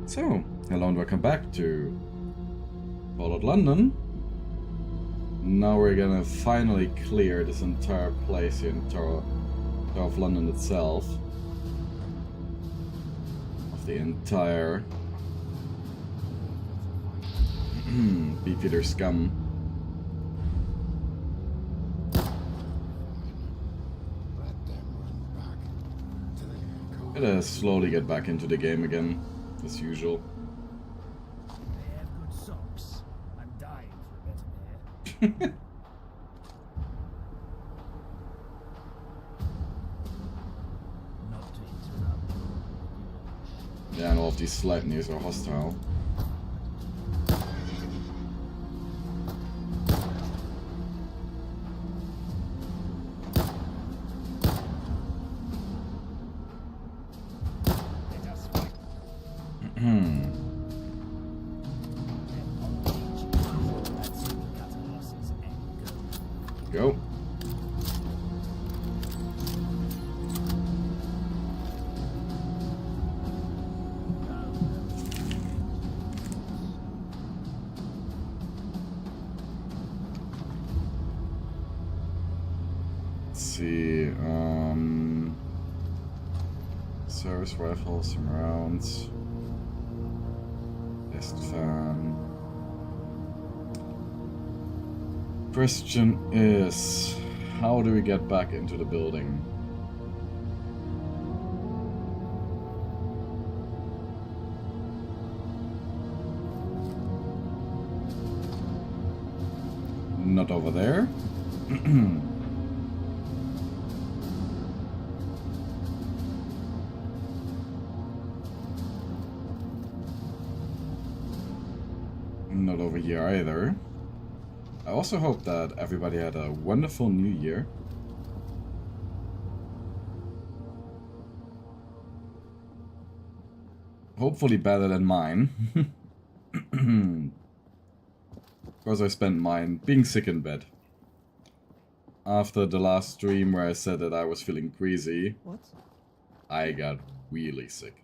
So, hello and welcome back to Fallout London. Now we're gonna finally clear this entire place here in Tower of London itself. Of the entire beefeater scum. Gotta slowly get back into the game again, as usual. They have good socks. I'm dying for a better pair. Not to interrupt. Yeah, and all of these Sleipnirs are hostile. Let us fight. Go. Let's see, service rifle, some rounds. Test fan. Question is, how do we get back into the building? Not over there. Not over here either. I also hope that everybody had a wonderful new year. Hopefully better than mine. Of course, I spent mine being sick in bed. After the last stream where I said that I was feeling queasy, What? I got really sick.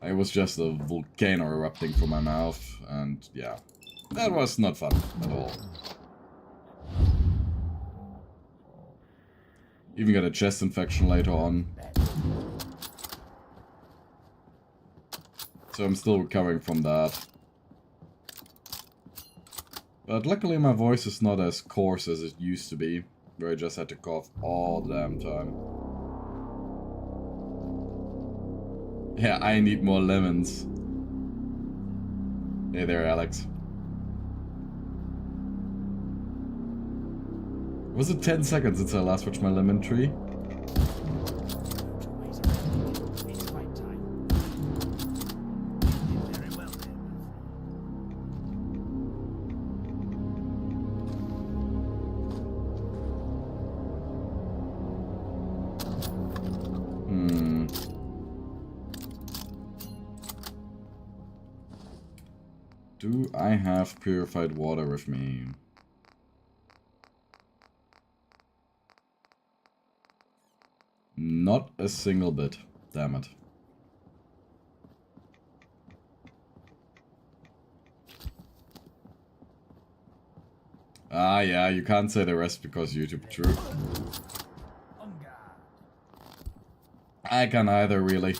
It was just a volcano erupting from my mouth, and yeah, that was not fun at all. Even got a chest infection later on. So I'm still recovering from that. But luckily my voice is not as coarse as it used to be, where I just had to cough all the damn time. Yeah, I need more lemons. Hey there, Alex. Was it 10 seconds since I last watched my lemon tree? It's fight time. Very well then. Do I have purified water with me? Not a single bit. Damn it. Ah, yeah, you can't say the rest because YouTube true. On guard. I can either, really.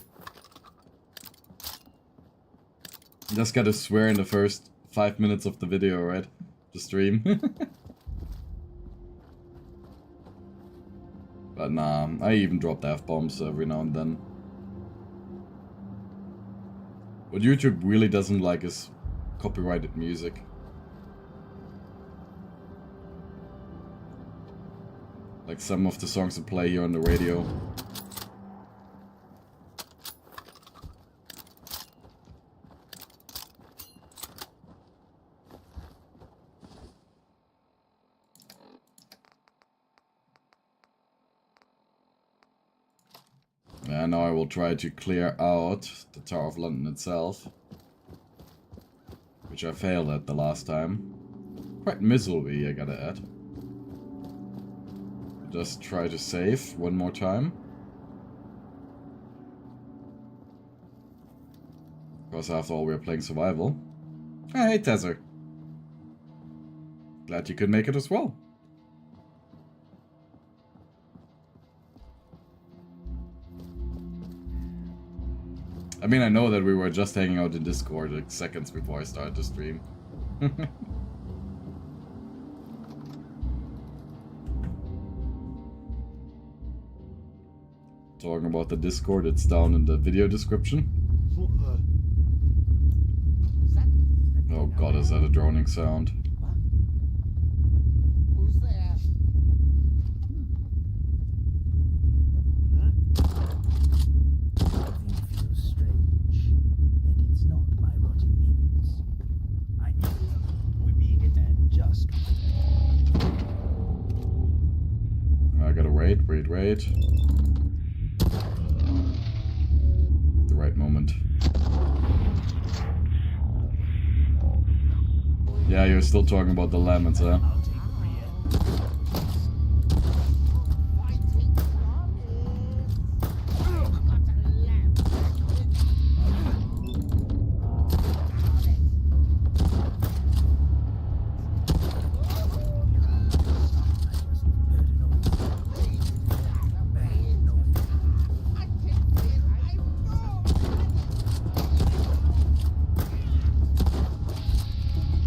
Just gotta swear in the first 5 minutes of the video, right? The stream. But nah, I even dropped F-bombs every now and then. What YouTube really doesn't like is copyrighted music. Like some of the songs that play here on the radio. Yeah, now I will try to clear out the Tower of London itself. Which I failed at the last time. Quite miserably, I gotta add. Just try to save one more time. Because after all, we're playing survival. Ah, hey, Tezzer. Glad you could make it as well. I mean, I know that we were just hanging out in Discord like seconds before I started the stream. Talking about the Discord, it's down in the video description. Oh god, is that a droning sound? Who's there? Something feels strange, and it's not my rotting innards. I knew we're being and just. I gotta wait. The right moment. Yeah, you're still talking about the lemons, huh? I'll take the rear. Fighting zombies. Got a lamp.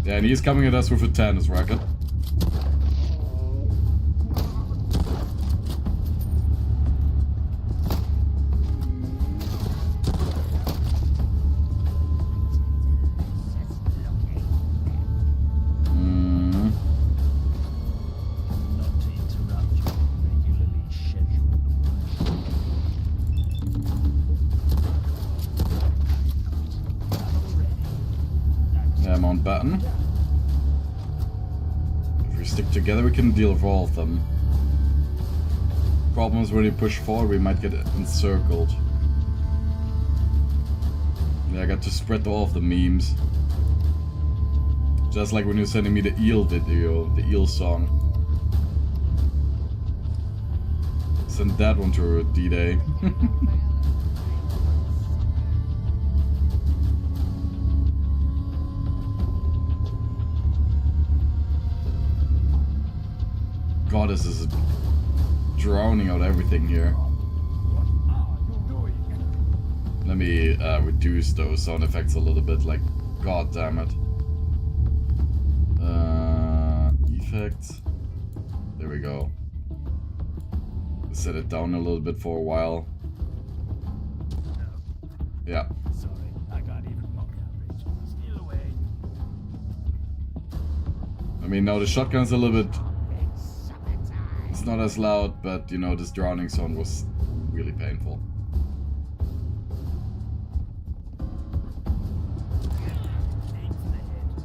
Yeah, and he's coming at us with a tennis racket. Not to interrupt your regularly scheduled work. I'm ready. Yeah, Mountbatten. If we stick together, we can deal with all of them. Problem is when you push forward, we might get encircled. Yeah, I got to spread all of the memes. Just like when you're sending me the eel video, the eel song. Send that one to D-Day. God, this is drowning out everything here. What are you doing? Let me reduce those sound effects a little bit, like, god damn it. Effects. There we go. Set it down a little bit for a while. Yeah. Sorry, I can't even mock average. Steal away. I mean, now the shotgun's a little bit... It's not as loud, but, you know, this drowning sound was really painful. Aim for the head.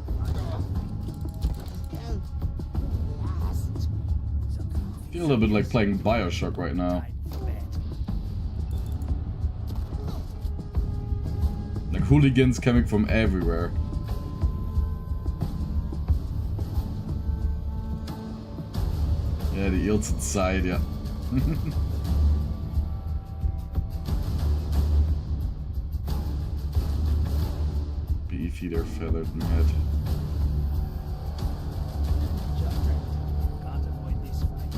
I feel a little bit like playing Bioshock right now. Like hooligans coming from everywhere. Yeah, the eel's inside, yeah. Beefeater feathered mad. Can't avoid this fight.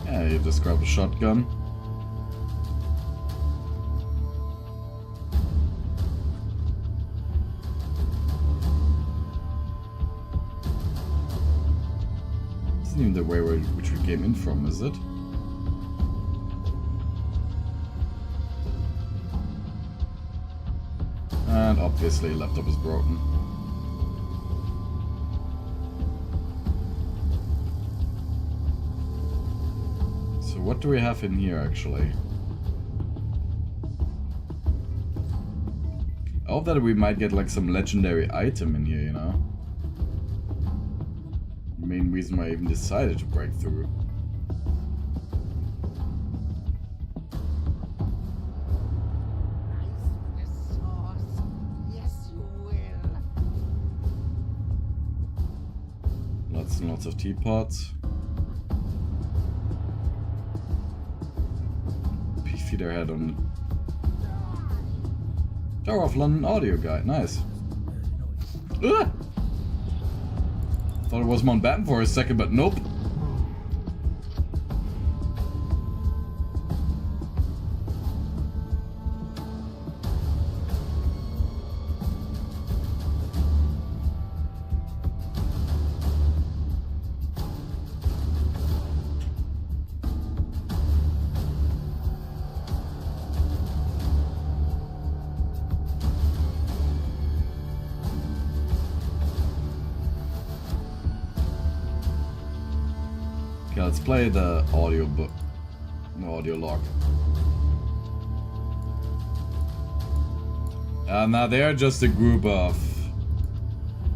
Yeah, you just grab a shotgun. This isn't even the way which we came in from, is it? And obviously laptop is broken. So what do we have in here actually? I hope that we might get like some legendary item in here, you know? Main reason why I even decided to break through. Lots and lots of teapots. Beefy their head on Tower of London audio guide. Nice. Ah! Thought it was Mountbatten for a second, but nope. Okay, let's play the audio book, the audio log. Now they are just a group of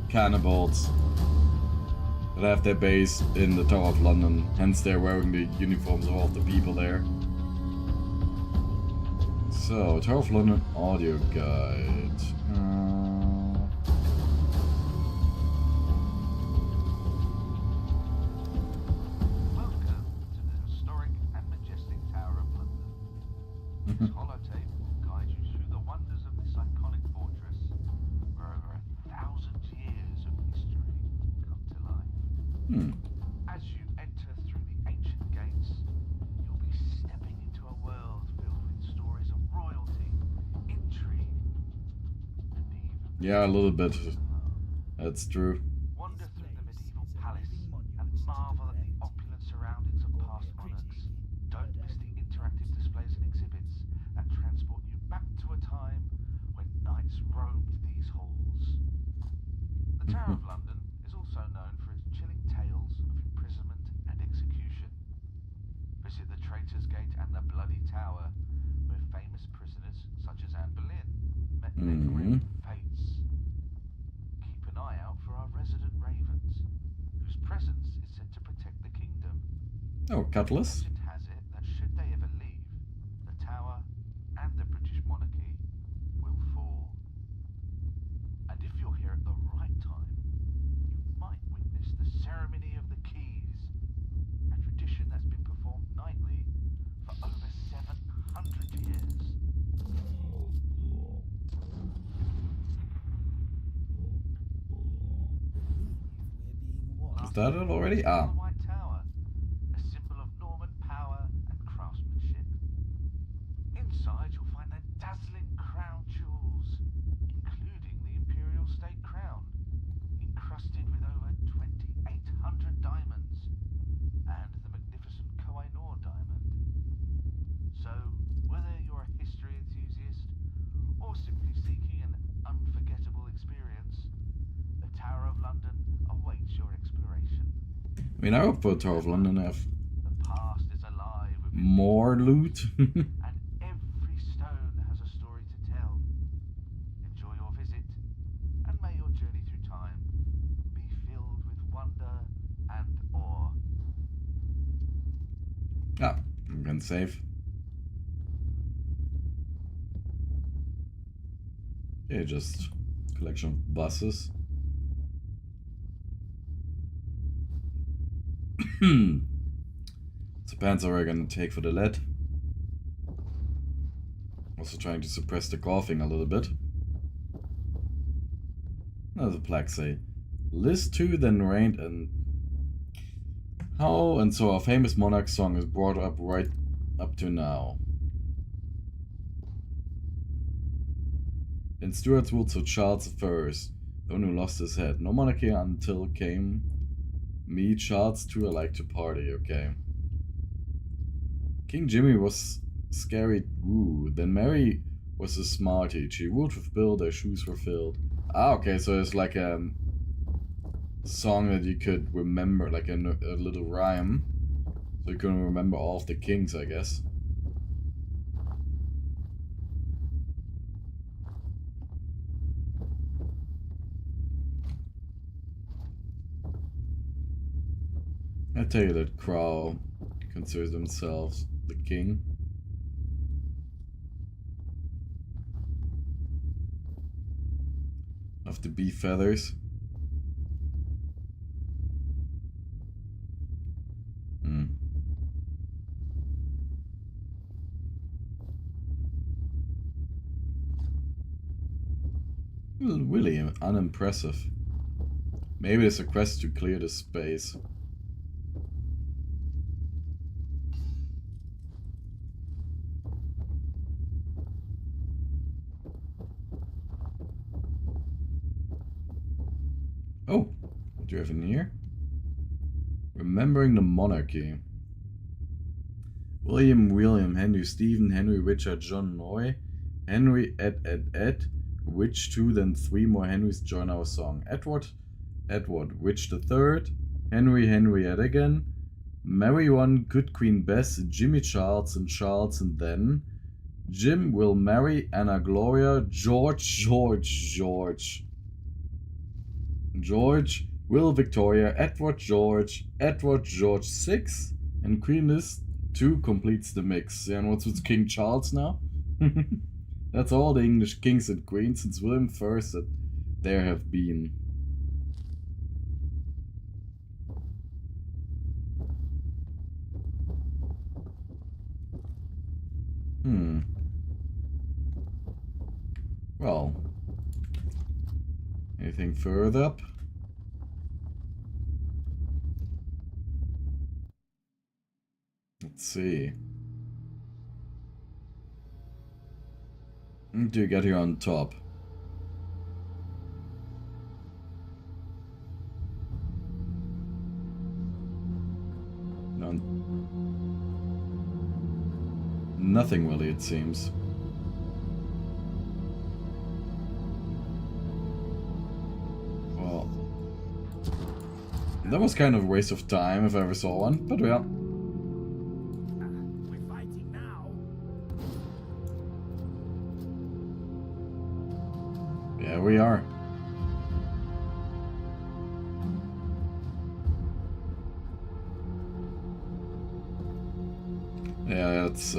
cannibals that have their base in the Tower of London, hence they're wearing the uniforms of all the people there. So, Tower of London audio guide. Welcome to the historic and majestic Tower of London. This holotape will guide you through the wonders of this iconic fortress, where over 1,000 years of history come to life. As you enter through the ancient gates, you'll be stepping into a world filled with stories of royalty, intrigue, and even Yeah, a little bit. That's true. wander through the medieval palace and marvel at the opulent surroundings of past monarchs. Don't miss the interactive displays and exhibits that transport you back to a time when knights roamed these halls. The Tower of London is also known for its chilling tales of imprisonment and execution. Visit the Traitor's Gate and the Bloody Tower, where famous prisoners such as Anne Boleyn met their grim fates. Keep an eye out for our resident ravens, whose presence is said to protect the kingdom. Oh, Cutlass. Legend has it that should they ever leave, the tower and the British monarchy will fall. And if you're here at the right time, you might witness the ceremony of the keys, a tradition that's been performed nightly for over 700 years. Is that it already? Ah. The White Tower, a symbol of Norman power and craftsmanship. Inside you'll find the dazzling crown jewels, including the Imperial State Crown, encrusted with over 2,800 diamonds, and the magnificent Koh-i-Noor diamond. So, whether you're a history enthusiast or simply seeking an unforgettable experience, the Tower of London awaits your exploration. I mean, I hope for Tower of London have The past is alive within more loot. and every stone has a story to tell. Enjoy your visit, and may your journey through time be filled with wonder and awe. Ah, I'm gonna save. Yeah, just collection of buses. Depends what we're gonna take for the lead. Also trying to suppress the coughing a little bit. As the plaque say, list 2 then reigned and how and so our famous monarch song is brought up right up to now. In Stuart's rule, so Charles I, the one who lost his head. No monarchy until came me, Charles II, I like to party, okay. King Jimmy was scary, woo. Then Mary was a smarty. She ruled with Bill, their shoes were filled. Ah, okay, so it's like a song that you could remember, like a little rhyme. So you can remember all of the kings, I guess. I tell you that Crow considers themselves the king. Of the bee feathers. Really unimpressive. Maybe there's a quest to clear the space. Oh, what do you have in here? Remembering the monarchy. William, Henry, Stephen, Henry, Richard, John, Noy, Henry, Ed. Which 2, then 3 more Henrys join our song? Edward, Rich the Third, Henry, Ed again, Mary 1, Good Queen Bess, Jimmy Charles, and then Jim will marry Anna Gloria, George, Will Victoria, Edward George 6, and Queen Liz 2 completes the mix. Yeah, and what's with King Charles now? That's all the English kings and queens since William I that there have been. Well, anything further up? Let's see. What do you get here on top? Nothing really, it seems. Well, that was kind of a waste of time if I ever saw one, but yeah. We're fighting now. Yeah, we are. Yeah, let's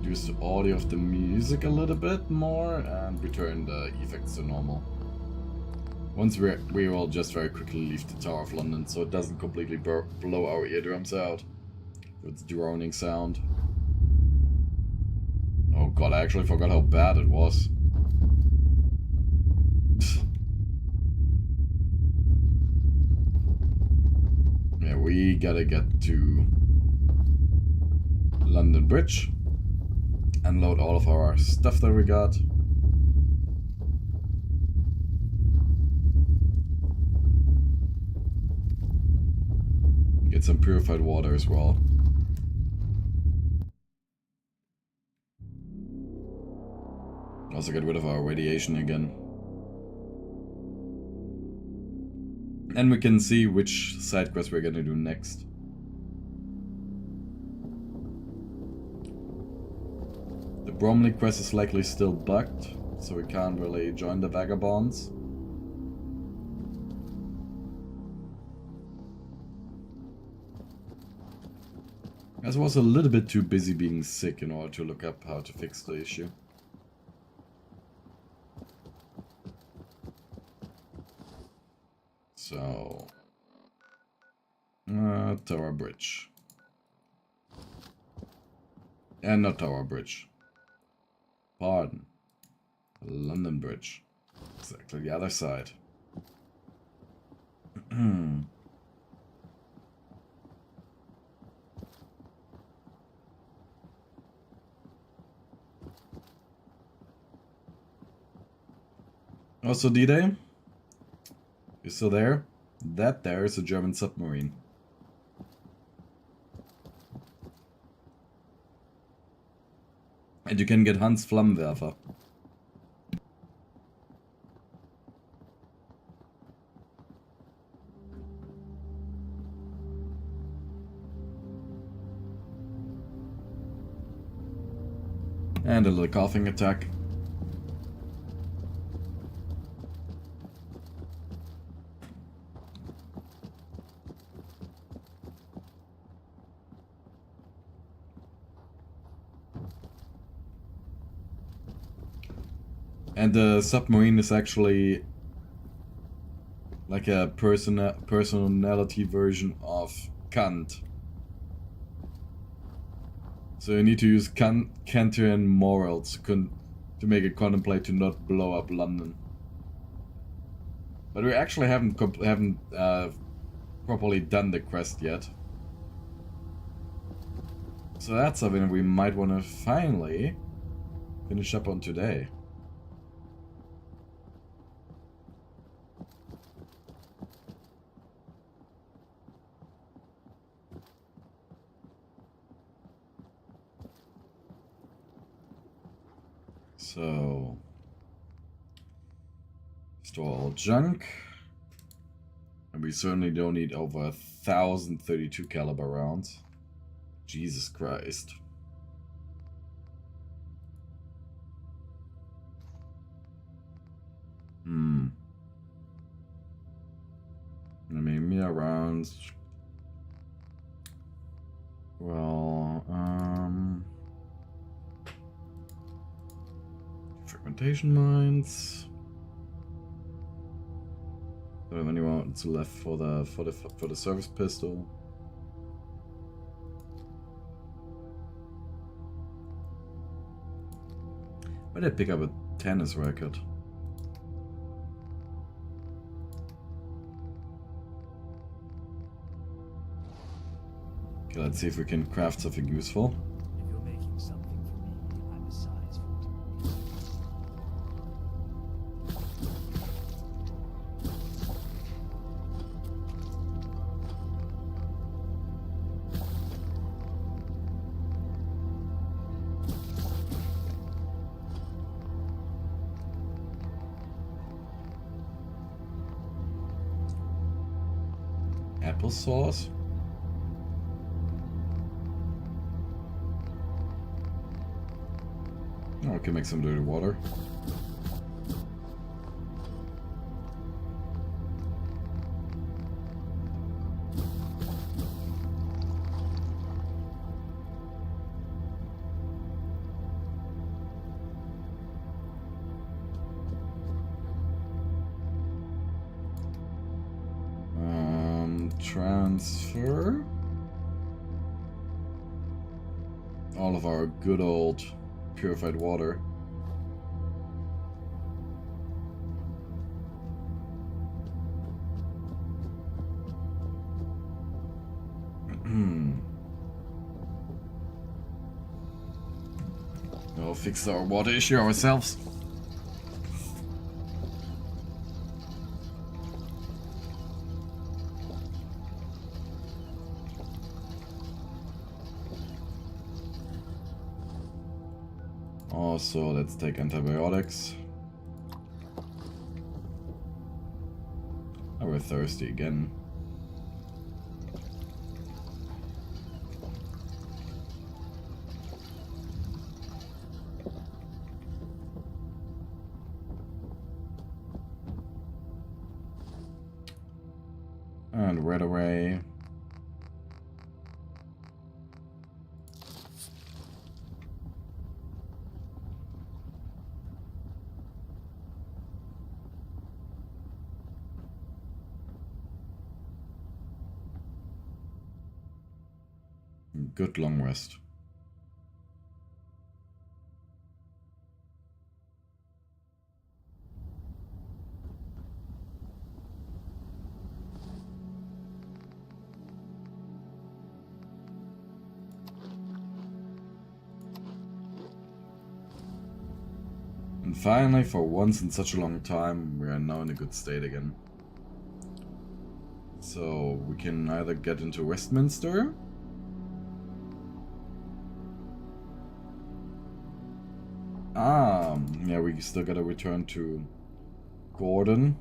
use the audio of the music a little bit more and return the effects to normal. Once we will just very quickly leave the Tower of London so it doesn't completely blow our eardrums out with its droning sound. Oh god, I actually forgot how bad it was. Yeah, we gotta get to London Bridge, unload all of our stuff that we got. Get some purified water as well. Also get rid of our radiation again. And we can see which side quest we're gonna do next. The Bromley quest is likely still bugged, so we can't really join the Vagabonds. I was a little bit too busy being sick in order to look up how to fix the issue. So... Tower Bridge. And not Tower Bridge. Pardon. London Bridge. Exactly the other side. Also, D-Day? You still there? That there is a German submarine. And you can get Hans Flammenwerfer. And a little coughing attack. And the submarine is actually like a personality version of Kant. So you need to use Kantian morals to make it contemplate to not blow up London. But we actually haven't properly done the quest yet. So that's something we might want to finally finish up on today. So, store all junk. And we certainly don't need over 1,032 caliber rounds. Jesus Christ. I mean, mere rounds. Well, fragmentation mines. Don't have any rounds left for the service pistol. Why did I pick up a tennis racket? Okay, let's see if we can craft something useful. If you're making something for me, I'm a size 40. Applesauce? Oh, I can make some dirty water. Transfer all of our good old purified water. We'll fix our water issue ourselves. Also, let's take antibiotics. Oh, we're thirsty again. And right away. Good long rest. And finally, for once in such a long time, we are now in a good state again. So we can either get into Westminster, yeah, we still gotta return to Gordon.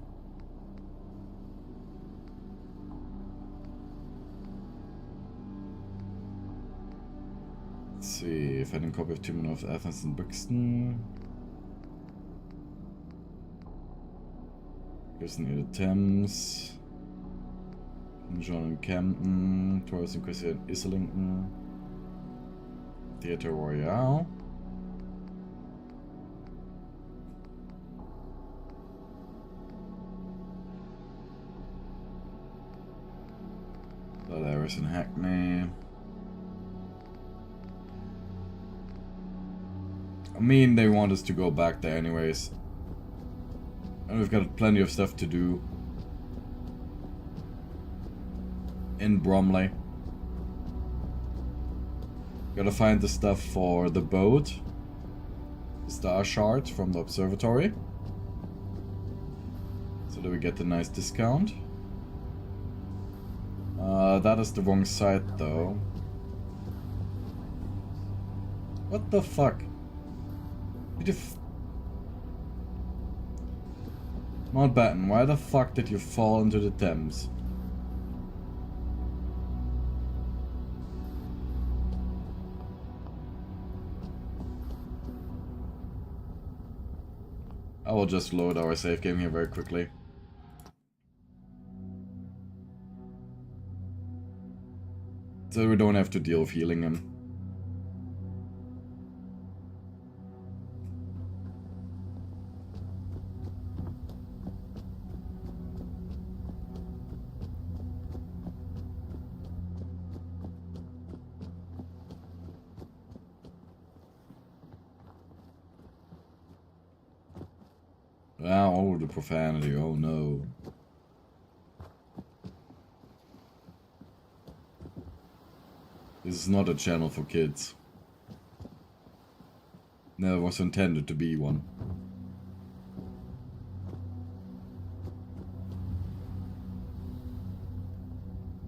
Let's see, if I can copy of Timon of Athens and Brixton. Here's near the Thames. King John and Camden. Torres and Chrissy and Islington. Theatre Royale. Polaris and Hackney. I mean, they want us to go back there anyways. And we've got plenty of stuff to do in Bromley. Gotta find the stuff for the boat. The star shard from the observatory. So that we get the nice discount. That is the wrong side though. What the fuck? Did you Mountbatten, why the fuck did you fall into the Thames? I will just load our save game here very quickly. So we don't have to deal with healing him. Ah, oh, the profanity, oh no. This is not a channel for kids. Never was intended to be one.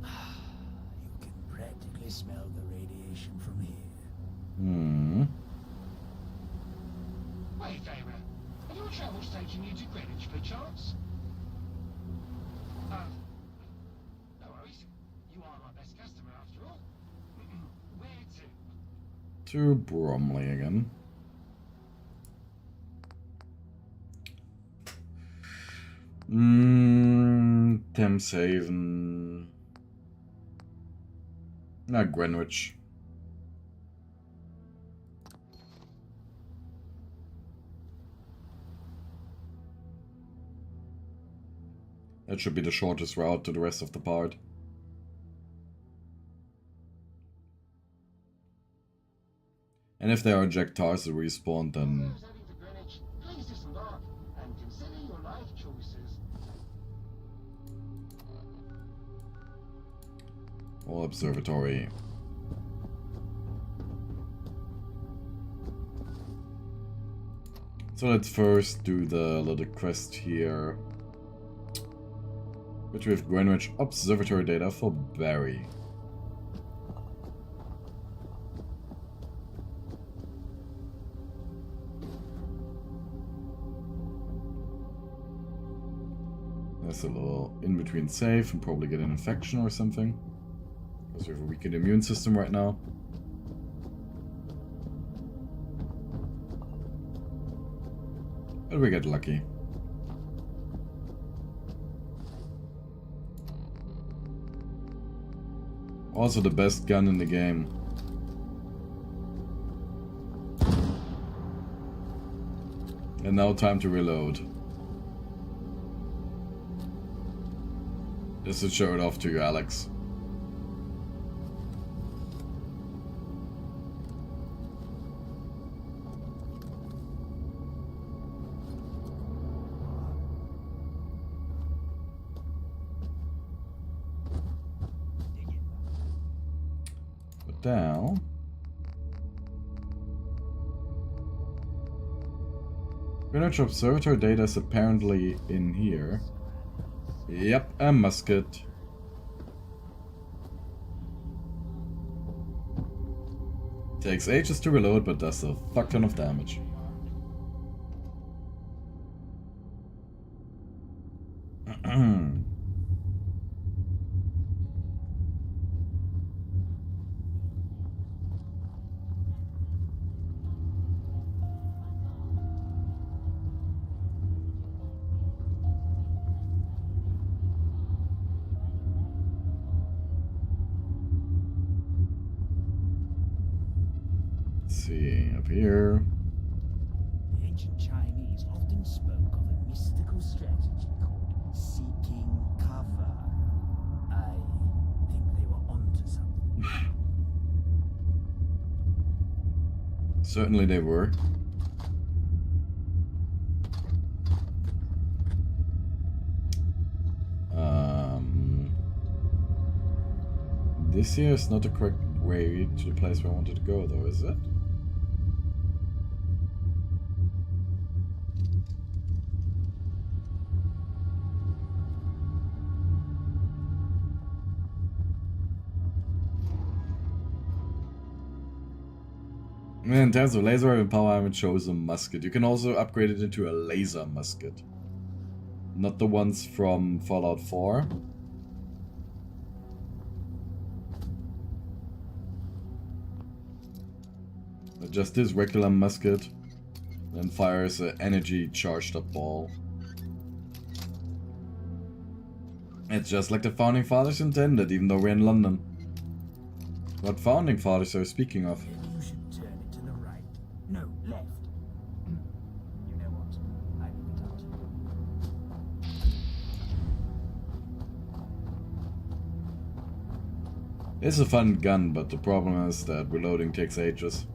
You can practically smell the radiation from here. Hmm. Wait, Dara. Have your travels taken you to Greenwich, perchance? No worries. You are my best customer after all. Where to? To Bromley again. Thameshaven. Not Greenwich. That should be the shortest route to the rest of the part. And if there are Jactars that respawn, then... Those heading to Greenwich, please disembark and consider your life choices. All observatory. So let's first do the little quest here. Which we have Greenwich observatory data for Barry. That's a little in-between save and probably get an infection or something. Because we have a weakened immune system right now. But we get lucky. Also the best gun in the game. And now time to reload. Just to show it off to you, Alex. But now... Greenwich Observatory data is apparently in here. Yep, a musket. Takes ages to reload, but does a fuck ton of damage. See, up here. The ancient Chinese often spoke of a mystical strategy called seeking cover. I think they were onto something. Certainly they were. This here is not the correct way to the place where I wanted to go, though, is it? In terms of laser weapon power, it shows a musket. You can also upgrade it into a laser musket. Not the ones from Fallout 4. But just this regular musket. Then fires an energy charged up ball. It's just like the Founding Fathers intended, even though we're in London. What Founding Fathers are you speaking of? You should turn it to the right. No, left. You know what? I leave it up to you. It's a fun gun, but the problem is that reloading takes ages.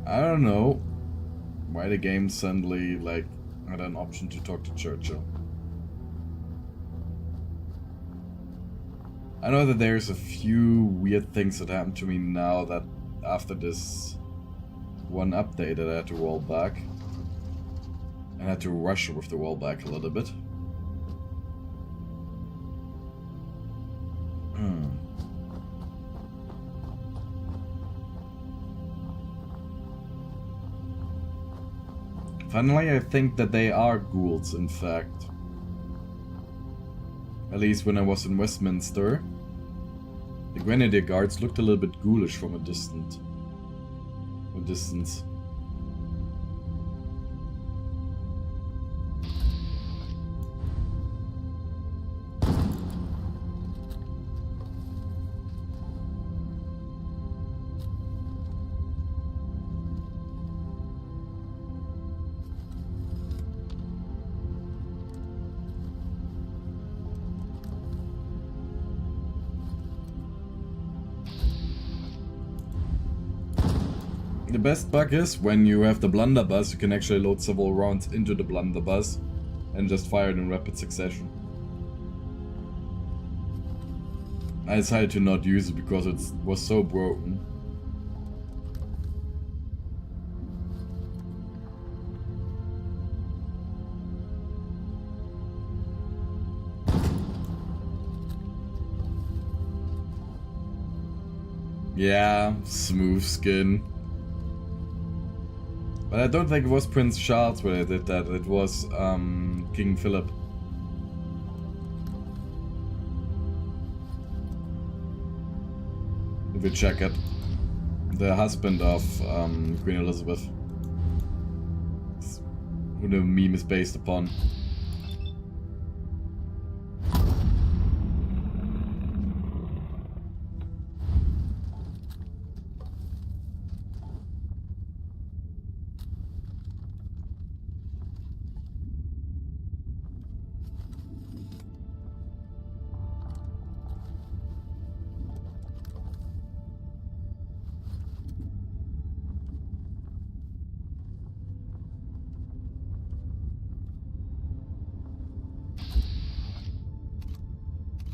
I don't know why the game suddenly, like, had an option to talk to Churchill. I know that there's a few weird things that happen to me now that after this one update that I had to roll back. I had to rush with the rollback a little bit. Finally, I think that they are ghouls, in fact. At least when I was in Westminster. The Grenadier Guards looked a little bit ghoulish from a distance. The best bug is when you have the blunderbuss, you can actually load several rounds into the blunderbuss and just fire it in rapid succession. I decided to not use it because it was so broken. Yeah, smooth skin. But I don't think it was Prince Charles when I did that, it was King Philip. If you check it. The husband of Queen Elizabeth. Who the meme is based upon.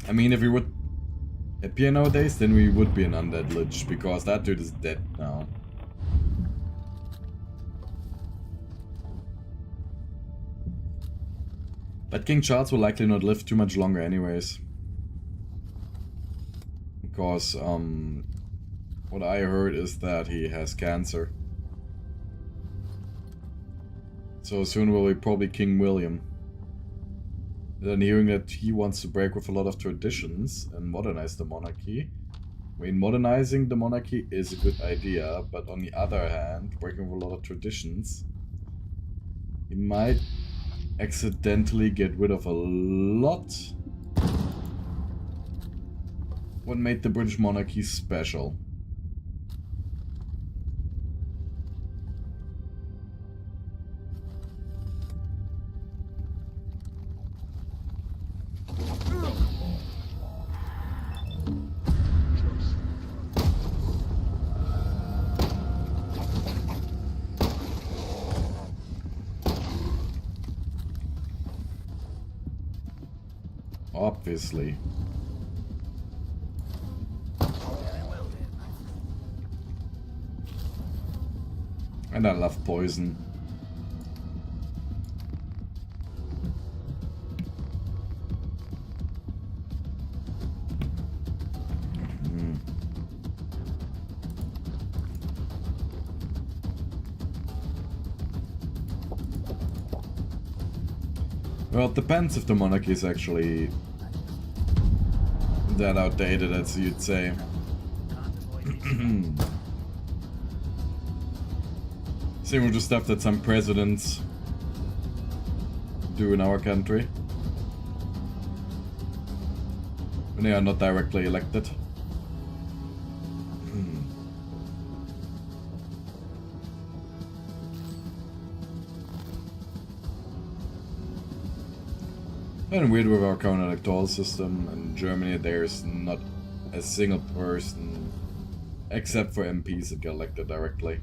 I mean, if we would appear nowadays, then we would be an undead lich, because that dude is dead now. But King Charles will likely not live too much longer anyways. Because, what I heard is that he has cancer. So soon will be probably King William. Then hearing that he wants to break with a lot of traditions and modernize the monarchy. I mean, modernizing the monarchy is a good idea, but on the other hand, breaking with a lot of traditions, he might accidentally get rid of a lot what made the British monarchy special. Obviously. And I love poison. Well, it depends if the monarchy is actually that outdated, as you'd say. Similar to stuff that some presidents do in our country when they are not directly elected. And weird with our current electoral system. In Germany, there's not a single person, except for MPs, that get elected directly.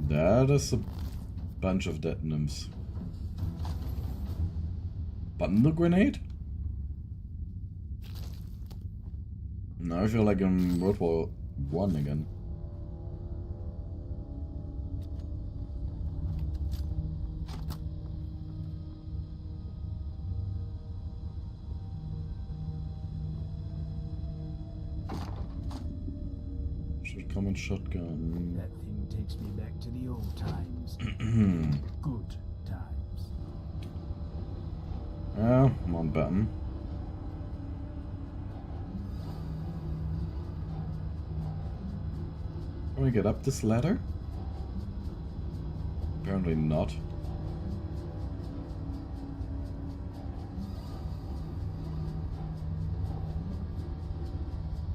That is a bunch of dead nymphs. Bundle grenade? Now I feel like in World War I again. Should come in shotgun. That thing takes me back to the old times. Good times. Yeah, Mountbatten. Can we get up this ladder? Apparently not.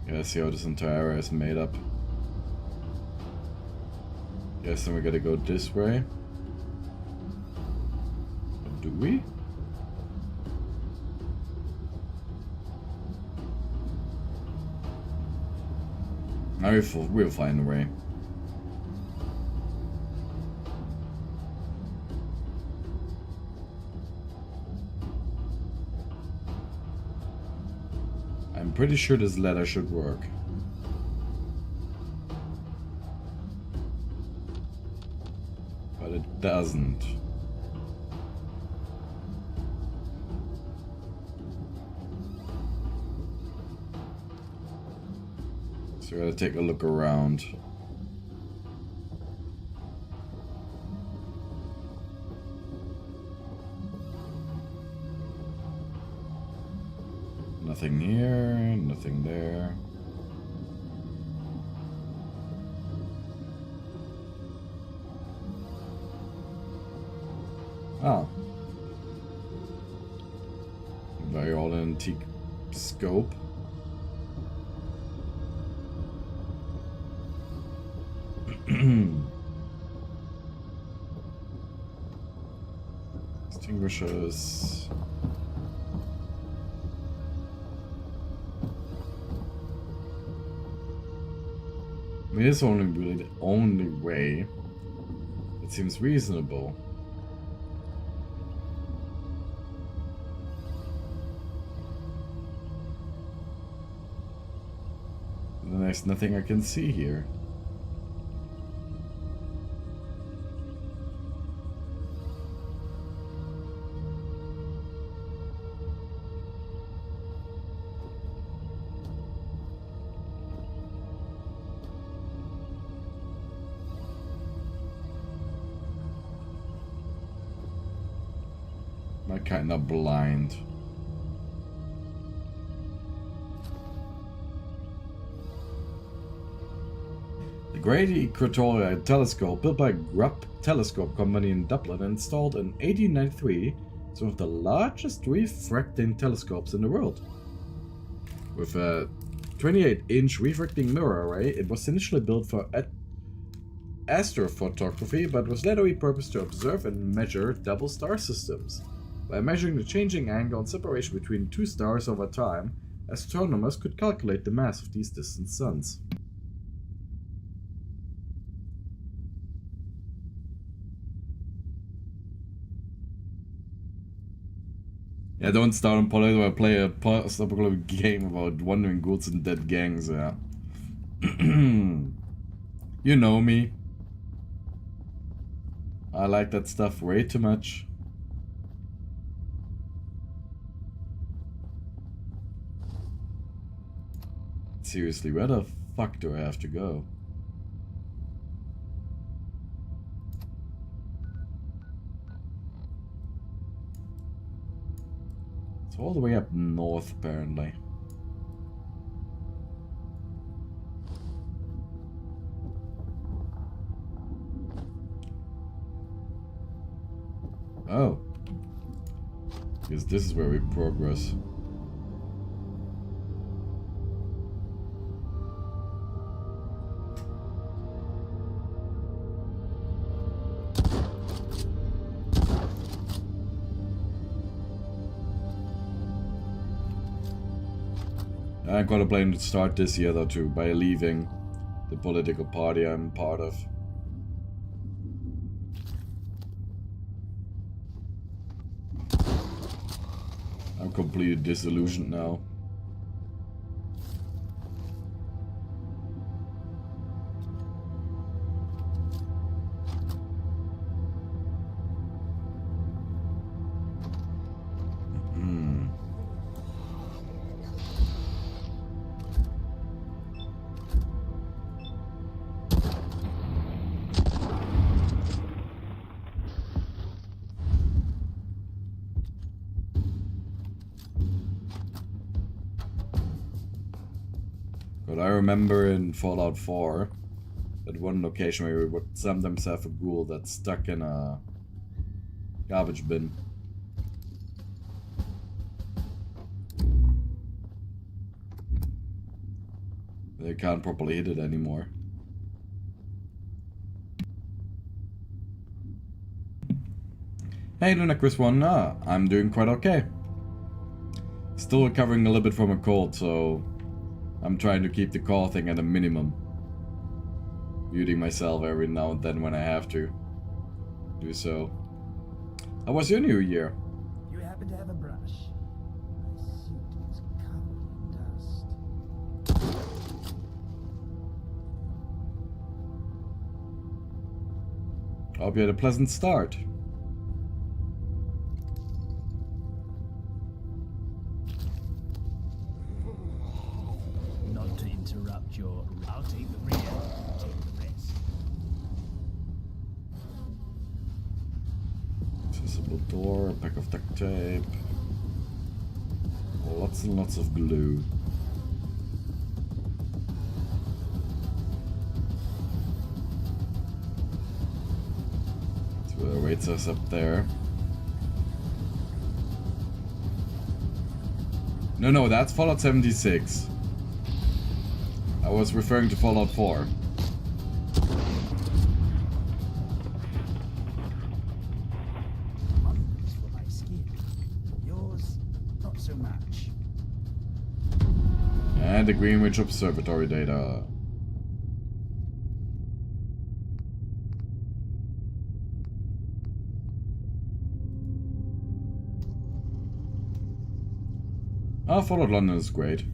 Yeah, see how this entire area is made up. Yes, then we gotta go this way. Or do we? Now we'll find a way. I'm pretty sure this ladder should work. But it doesn't. So we gotta take a look around. Nothing here, nothing there. Oh. Very old antique scope. Extinguishers. I mean, it's only really the only way. It seems reasonable. And then there's nothing I can see here. I'm kind of blind. The Great Equatorial Telescope, built by Grupp Telescope Company in Dublin and installed in 1893, is one of the largest refracting telescopes in the world. With a 28-inch refracting mirror array, it was initially built for astrophotography, but was later repurposed to observe and measure double star systems. By measuring the changing angle and separation between two stars over time, astronomers could calculate the mass of these distant suns. Yeah, don't start on political or play a post-apocalyptic game about wandering ghouls and dead gangs, yeah. You know me. I like that stuff way too much. Seriously, where the fuck do I have to go? It's all the way up north, apparently. Oh. Because this is where we progress. I'm gonna plan to start this year though too, by leaving the political party I'm part of. I'm completely disillusioned now. But I remember in Fallout 4, at one location where we would sometimes have a ghoul that's stuck in a garbage bin. They can't properly hit it anymore. Hey Luna Chris 1, I'm doing quite okay. Still recovering a little bit from a cold, so I'm trying to keep the call thing at a minimum. Muting myself every now and then when I have to do so. How was your new year? You happen to have a brush? My suit is covered in dust. Hope you had a pleasant start. Not to interrupt your... I'll take the rear, take the rest. Accessible door, a pack of duct tape. Lots and lots of glue. That's what awaits us up there. No, that's Fallout 76. I was referring to Fallout 4. Wonders for my skin. Yours, not so much. And the Greenwich Observatory data. Fallout London is great.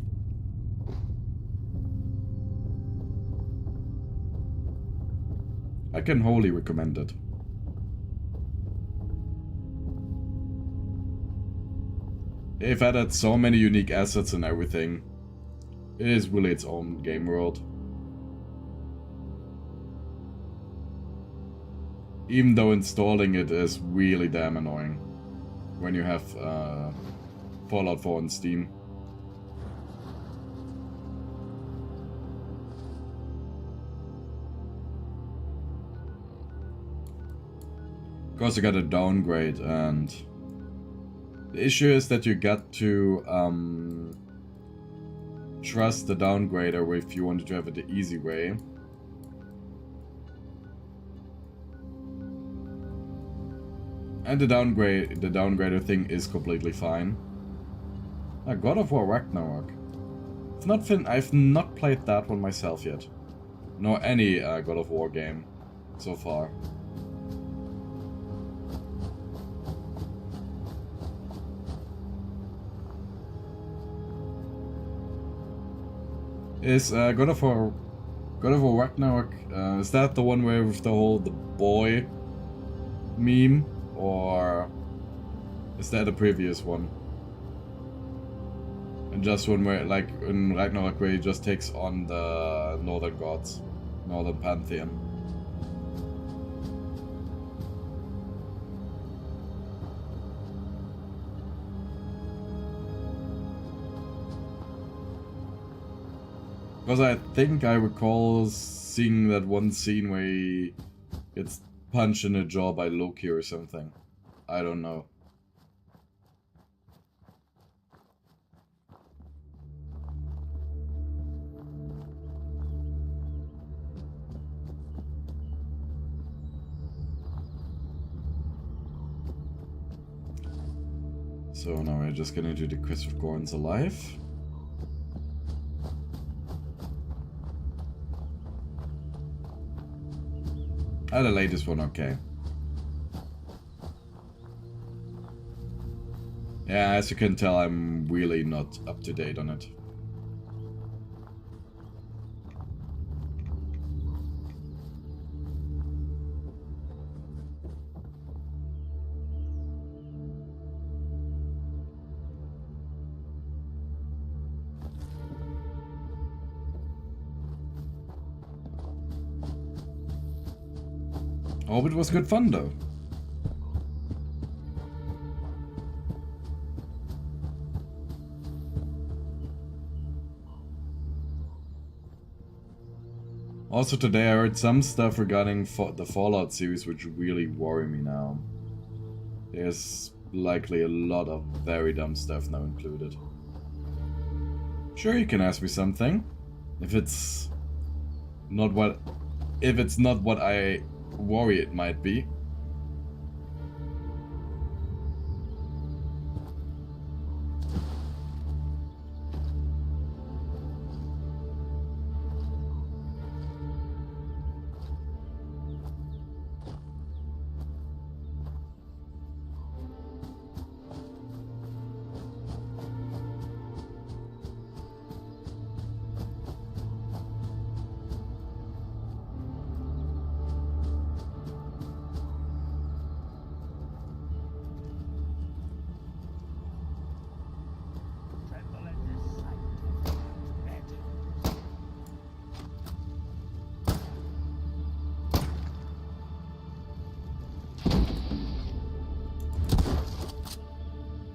I can wholly recommend it. They've added so many unique assets and everything. It is really its own game world. Even though installing it is really damn annoying when you have Fallout 4 on Steam. Of course, you got a downgrade, and the issue is that you got to trust the downgrader if you wanted to have it the easy way. And the downgrader thing is completely fine. God of War Ragnarok. I've not played that one myself yet. Nor any God of War game so far. Is God of War Ragnarok, is that the one where with the whole the boy meme, or is that a previous one? And just one where, like in Ragnarok, where he just takes on the northern gods, northern pantheon. Because I think I recall seeing that one scene where he gets punched in the jaw by Loki or something. I don't know. So now we're just gonna do the quest of Goron's alive. The latest one, okay. Yeah, as you can tell, I'm really not up to date on it. Hope it was good fun though. Also today I heard some stuff regarding the Fallout series which really worry me now. There's likely a lot of very dumb stuff now included. Sure, you can ask me something. If it's not what I worry it might be.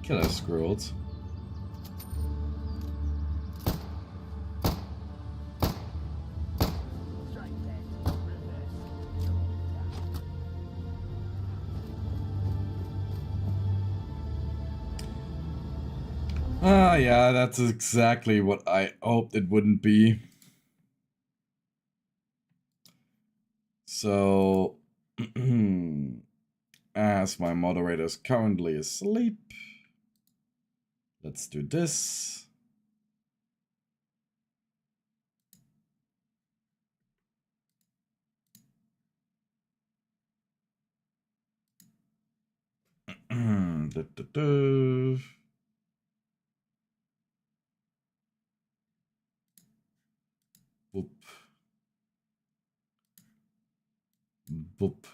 Killer squirrels. Yeah, that's exactly what I hoped it wouldn't be. So, as my moderator is currently asleep, let's do this. Boop. Boop.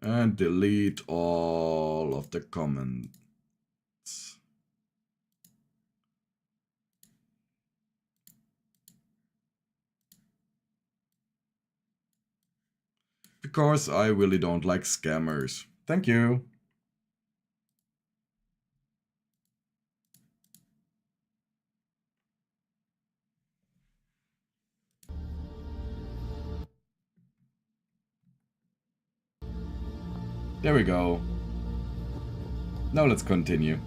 And delete all of the comments. Because I really don't like scammers. Thank you. There we go. Now let's continue.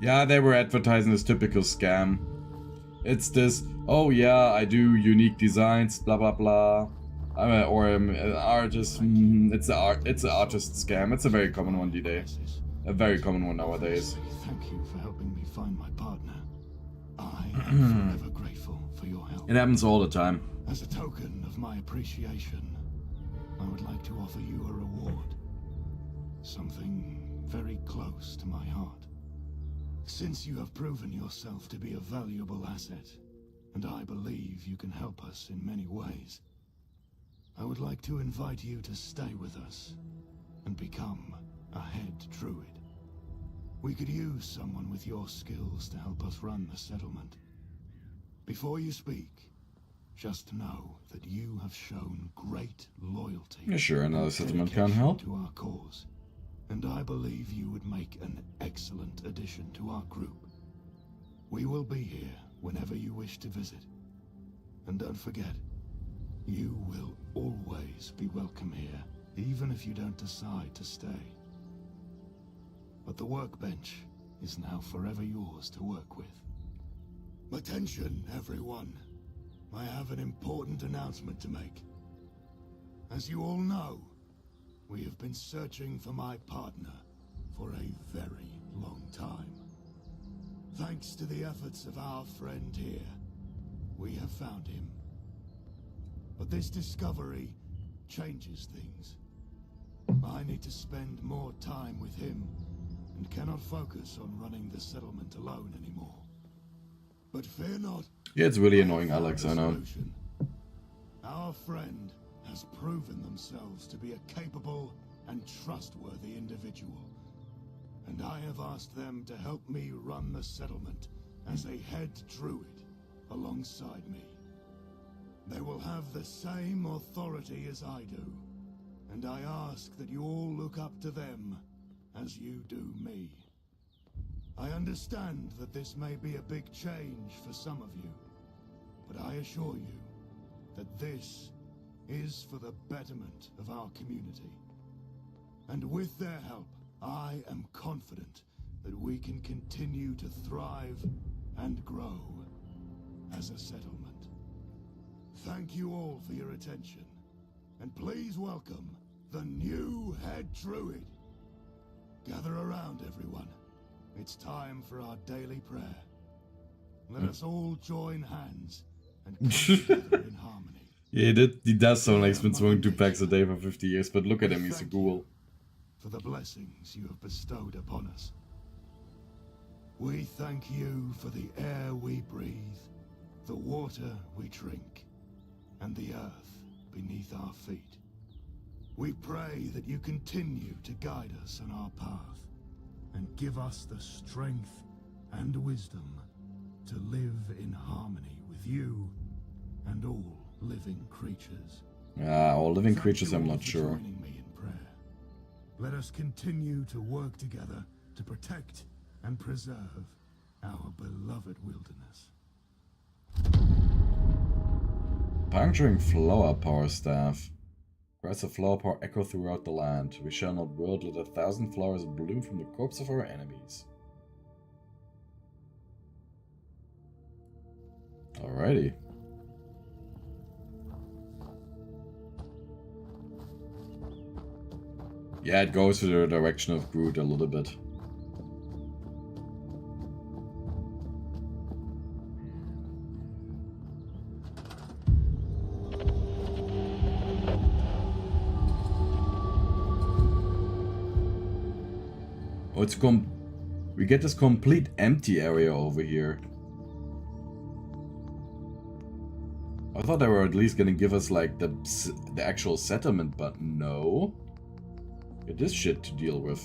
Yeah, they were advertising this typical scam. It's this, oh yeah, I do unique designs, blah blah blah. I'm an artist. It's an artist scam. It's a very common one today. A very common one nowadays. Thank you for helping me find my partner. I am forever grateful for your help. It happens all the time. As a token of my appreciation, I would like to offer you a reward. Something very close to my heart. Since you have proven yourself to be a valuable asset, and I believe you can help us in many ways, I would like to invite you to stay with us and become a head druid. We could use someone with your skills to help us run the settlement. Before you speak, just know that you have shown great loyalty. Yeah, sure, another and settlement can dedication help. to our cause, and I believe you would make an excellent addition to our group. We will be here whenever you wish to visit. And don't forget, you will always be welcome here, even if you don't decide to stay. But the workbench is now forever yours to work with. Attention, everyone. I have an important announcement to make. As you all know, we have been searching for my partner for a very long time. Thanks to the efforts of our friend here, we have found him. But this discovery changes things. I need to spend more time with him and cannot focus on running the settlement alone anymore. But fear not. Yeah, it's really I have annoying, found Alex, a I know. solution. Our friend has proven themselves to be a capable and trustworthy individual, and I have asked them to help me run the settlement as a head druid alongside me. They will have the same authority as I do, and I ask that you all look up to them as you do me. I understand that this may be a big change for some of you, but I assure you that this is for the betterment of our community. And with their help, I am confident that we can continue to thrive and grow as a settlement. Thank you all for your attention, and please welcome the new head druid. Gather around, everyone. It's time for our daily prayer. Let us all join hands and come together in harmony. Yeah, he does sound like he's been smoking 2 packs a day for 50 years, but look at him, he's a Thank ghoul. you for the blessings you have bestowed upon us. We thank you for the air we breathe, the water we drink, and the earth beneath our feet. We pray that you continue to guide us on our path and give us the strength and wisdom to live in harmony with you and all living creatures. All living Thank creatures, you I'm all not for sure. joining me in prayer. Let us continue to work together to protect and preserve our beloved wilderness. Puncturing flower power staff. Cries of flower power echo throughout the land. We shall not wilt, let 1,000 flowers bloom from the corpse of our enemies. Alrighty. Yeah, it goes to the direction of Groot a little bit. Oh, we get this complete empty area over here. I thought they were at least gonna give us like the actual settlement, but no. Get this shit to deal with.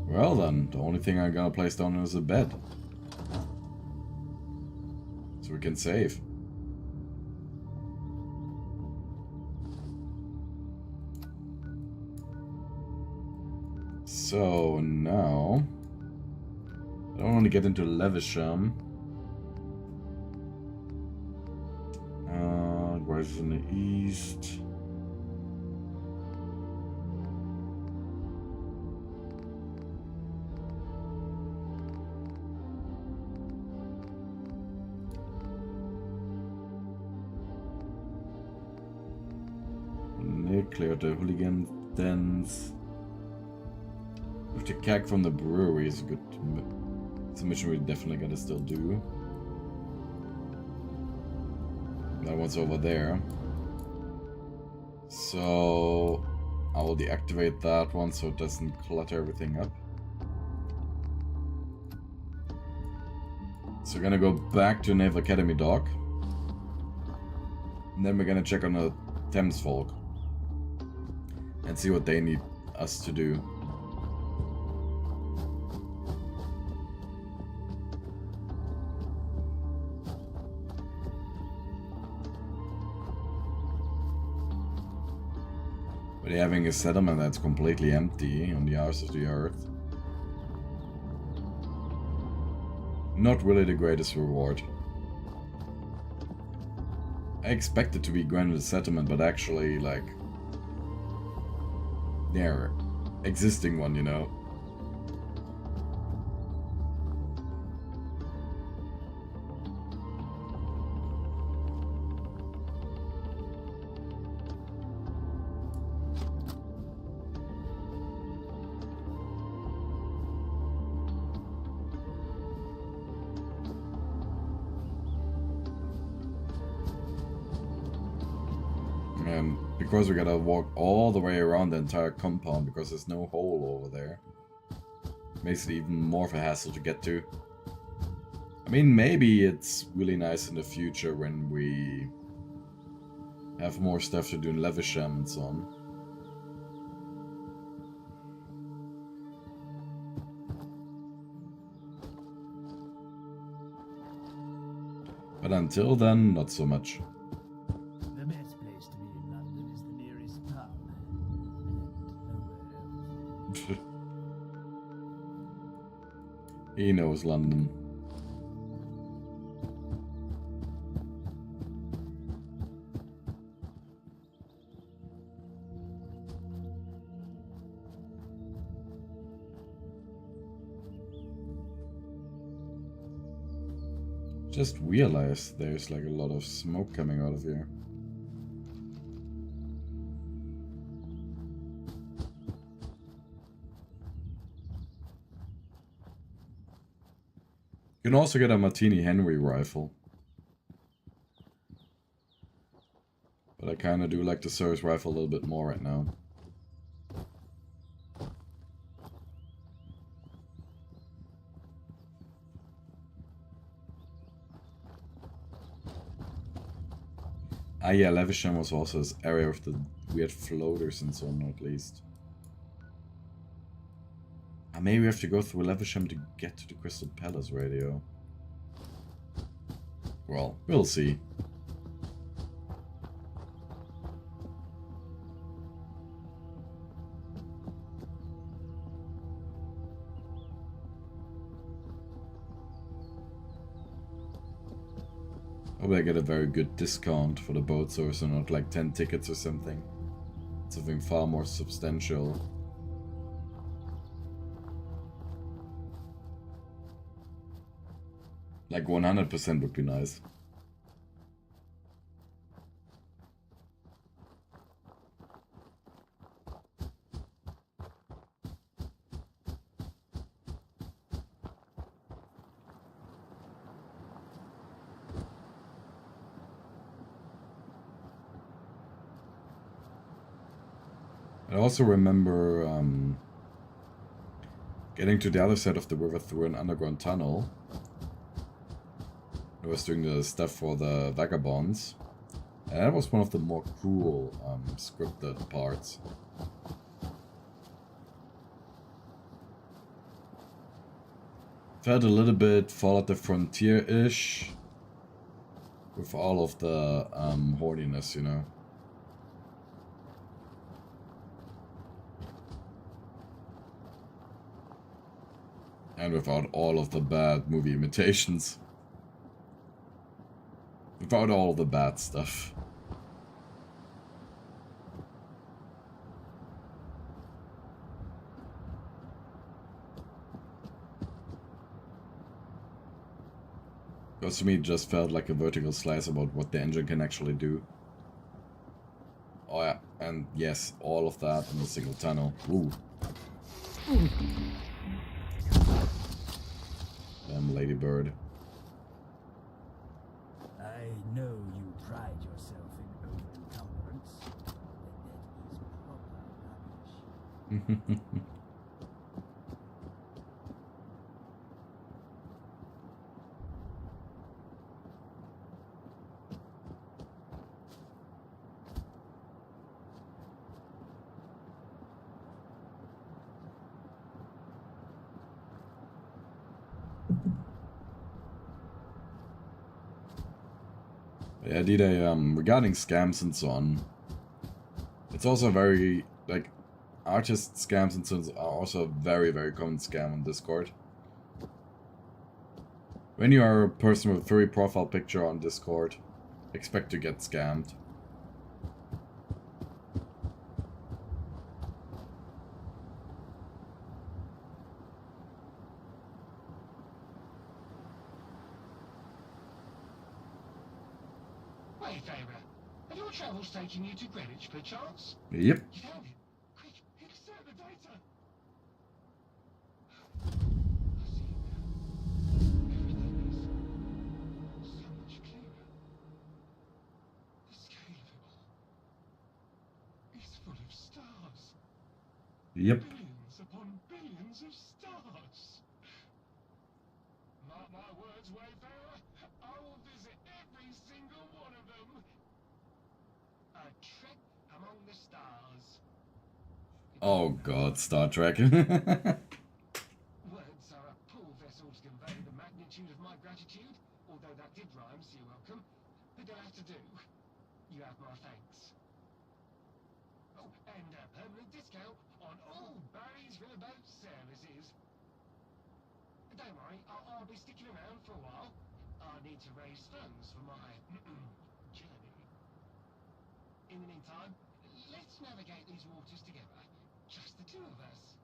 Well then, the only thing I'm gonna place down is a bed. So we can save. So now, I don't want to get into Levisham. Where's in the east? Okay, clear the hooligan dens. With the keg from the brewery is a good. It's a mission we definitely gotta still do. That one's over there. So I will deactivate that one so it doesn't clutter everything up. So we're gonna go back to Naval Academy dock. And then we're gonna check on the Thames folk. And see what they need us to do. But having a settlement that's completely empty on the arse of the earth. Not really the greatest reward. I expected to be granted a settlement, but actually, like, their existing one, you know. And because we gotta walk all the way around the entire compound because there's no hole over there, makes it even more of a hassle to get to. I mean, maybe it's really nice in the future when we have more stuff to do in Levisham and so on. But until then, not so much. The best place to be in London is the nearest pub. And nowhere else. He knows London. Just realized there's like a lot of smoke coming out of here. You can also get a Martini Henry rifle. But I kinda do like the Service rifle a little bit more right now. Ah yeah, Levisham was also this area of the weird floaters and so on, at least. Maybe we have to go through Levisham to get to the Crystal Palace radio. Well, we'll see. Hope I get a very good discount for the boat, so it's not like 10 tickets or something. Something far more substantial. Like 100% would be nice. I also remember getting to the other side of the river through an underground tunnel. I was doing the stuff for the vagabonds, and that was one of the more cool scripted parts. Felt a little bit Fall at the Frontier-ish with all of the horniness, you know. And without all of the bad movie imitations. Without all the bad stuff. Because to me it just felt like a vertical slice about what the engine can actually do. Oh yeah, and And yes, all of that in a single tunnel. Ooh. Damn ladybird. I know you pride yourself in over-encumbrance, but that is proper rubbish. Yeah, regarding scams and so on, it's also very, like, artist scams and so on are also a very, very common scam on Discord. When you are a person with a furry profile picture on Discord, expect to get scammed. Wayfarer, have your travels taken you to Greenwich, perchance? Yep. You found it. Quick, extract the data. I see it now. Everything is so much clearer. The scale of it all is full of stars. Yep. Billions upon billions of stars. Mark my words, Wayfarer. I will visit every single one of them. A trek among the stars. Oh god, Star Trek. Words are a poor vessel to convey the magnitude of my gratitude, although that did rhyme, so you're welcome. But they'll have to do. You have my thanks. Oh, and a permanent discount on all Barry's Riverboat services. Don't worry, I'll be sticking around for a while. I need to raise funds for my journey. In the meantime, let's navigate these waters together. Just the two of us.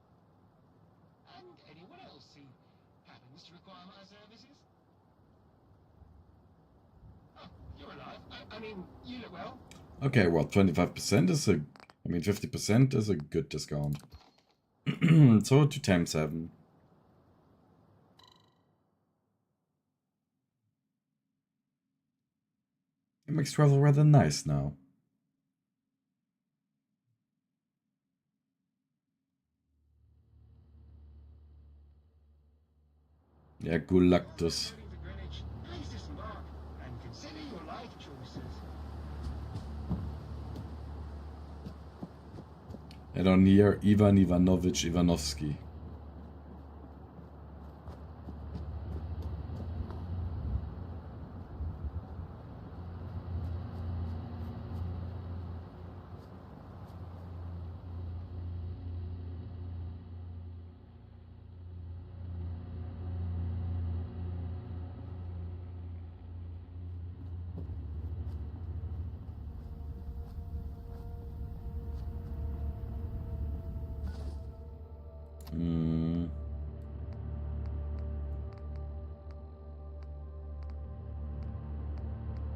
And anyone else who happens to require my services. Oh, you're alive. I mean, you look well. Okay, well, 25% is a... I mean, 50% is a good discount. So, to times 7. It makes travel rather nice now. Yeah, Galactus. Heading for Greenwich. Please disembark and consider your life choices. I don't hear Ivan Ivanovich Ivanovsky.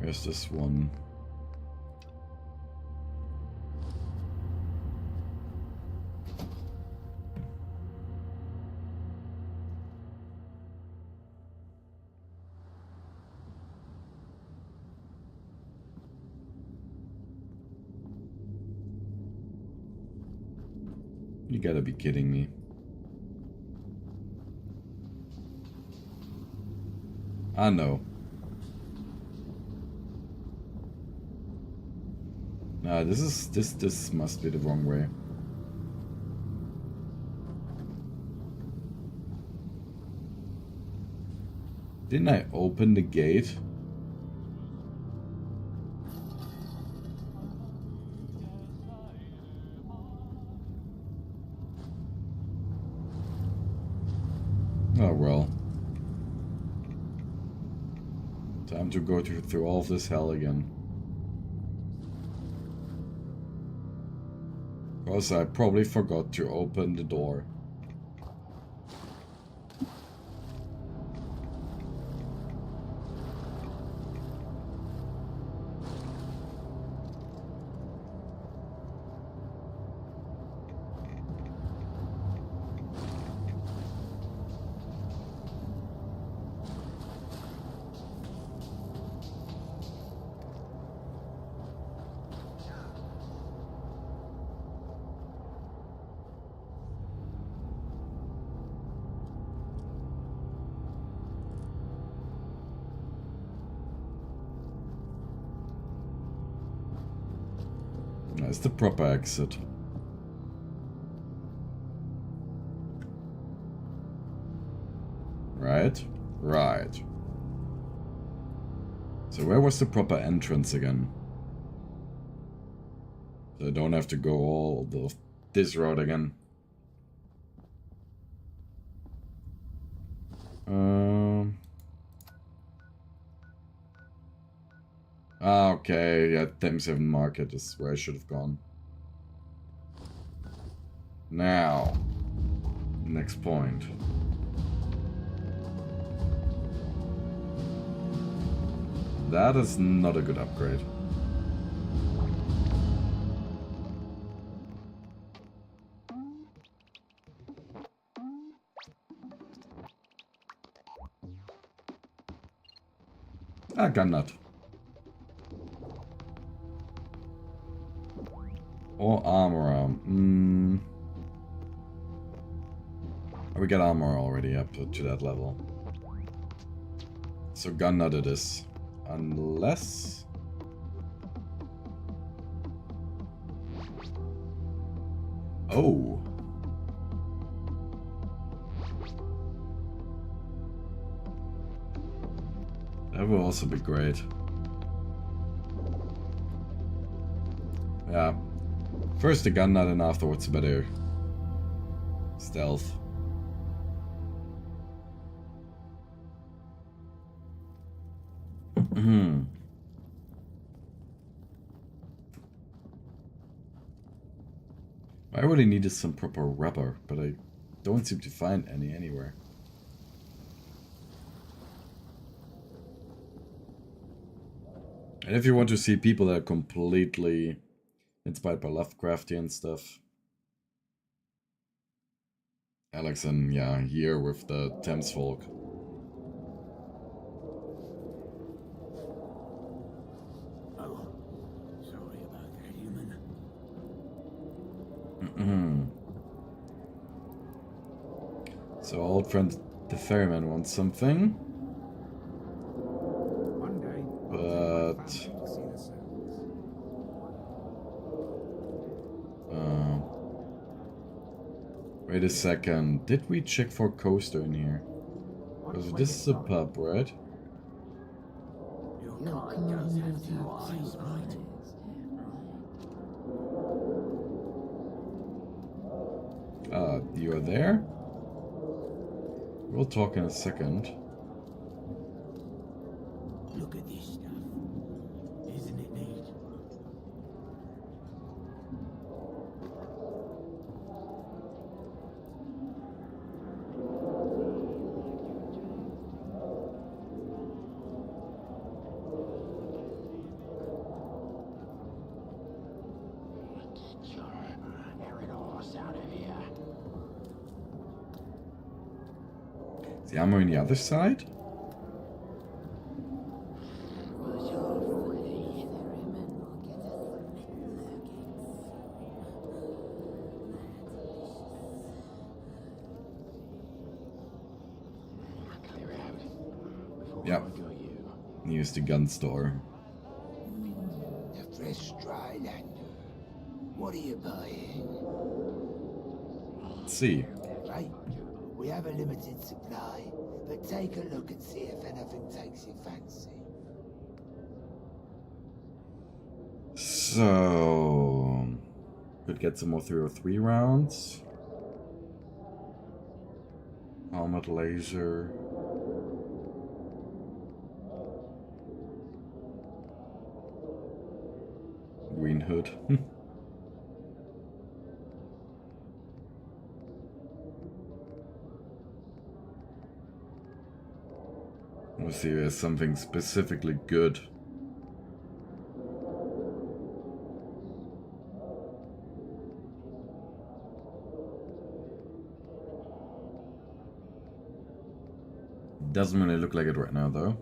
Where's this one? You gotta be kidding me. I know. Nah, this must be the wrong way. Didn't I open the gate? Oh well. Time to go through all of this hell again. Because I probably forgot to open the door. Where's the proper exit? Right? Right. So where was the proper entrance again? So I don't have to go all this road again. Okay, yeah, Thames Haven Market is where I should have gone. Now, next point. That is not a good upgrade. Ah, gun nut. Or armor. We got armor already up to that level. So gun nut it is. Unless... Oh. That will also be great. Yeah. First the gun nut and afterwards a better stealth. I really needed some proper rubber, but I don't seem to find any anywhere. And if you want to see people that are completely inspired by Lovecraftian stuff, Alex and yeah, here with the Thames folk. Oh, sorry about that, human. So old friend the ferryman wants something. One day, But see the sounds. wait a second. Did we check for coaster in here? Because this is a pub, right? Your kind does have two eyes, right? You are there? We'll talk in a second. Look at this stuff. Isn't it neat? Get your errant horse out of here. Is the ammo on the other side? Yep. Use the gun store. The frustrate. What are you buying? Let's see. Right. We have a limited supply, but take a look and see if anything takes your fancy. So could get some more 303 rounds. Helmet laser. Green hood. Let's see if there's something specifically good. Doesn't really look like it right now, though.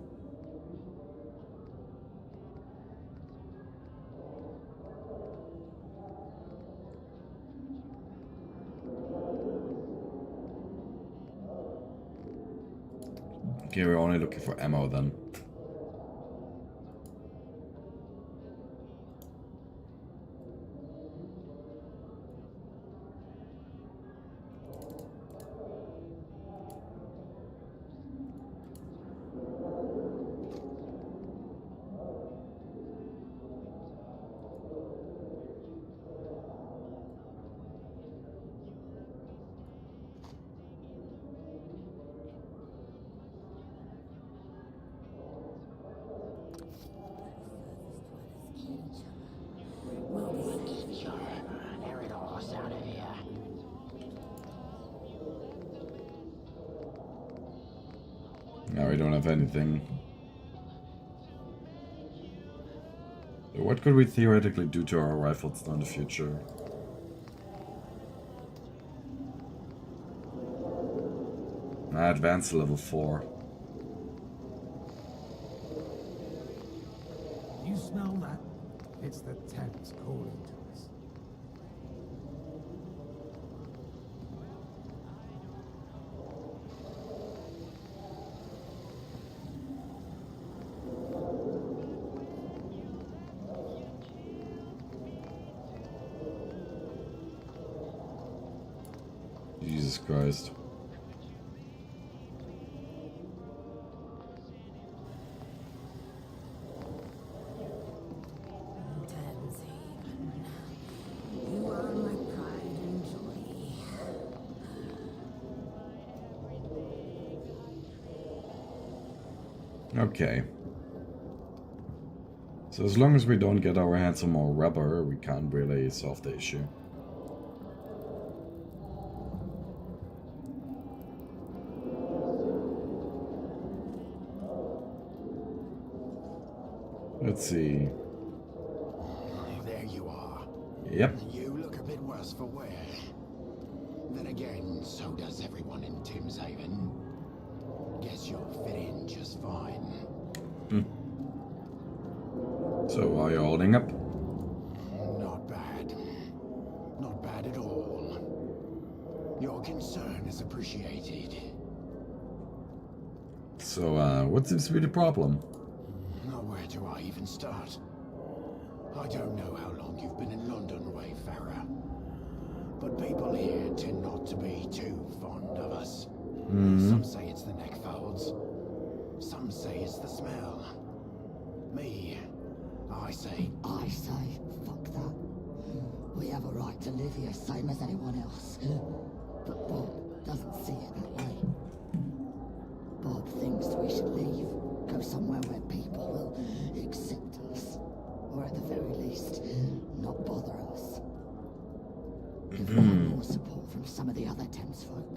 Okay, we're only looking for ammo then. Now we don't have anything. So what could we theoretically do to our rifles in the future? Advance to level 4. You smell that? It's the Thames calling to us. Jesus Christ. You are my pride and joy. Okay. So as long as we don't get our hands on more rubber, we can't really solve the issue. Let's see. There you are. Yep. You look a bit worse for wear. Then again, so does everyone in Timshaven. Guess you'll fit in just fine. So are you holding up? Not bad. Not bad at all. Your concern is appreciated. So, what seems to be the problem? Now, where do I even start? I don't know how long you've been in London, Wayfarer, but people here tend not to be too fond of us. Some say it's the neck folds. Some say it's the smell. Me, I say, Fuck that. We have a right to live here, same as anyone else. But Bob doesn't see it that way. Bob thinks we should leave, go somewhere where people will accept us, or at the very least, not bother us. If we had more support from some of the other Thames folk,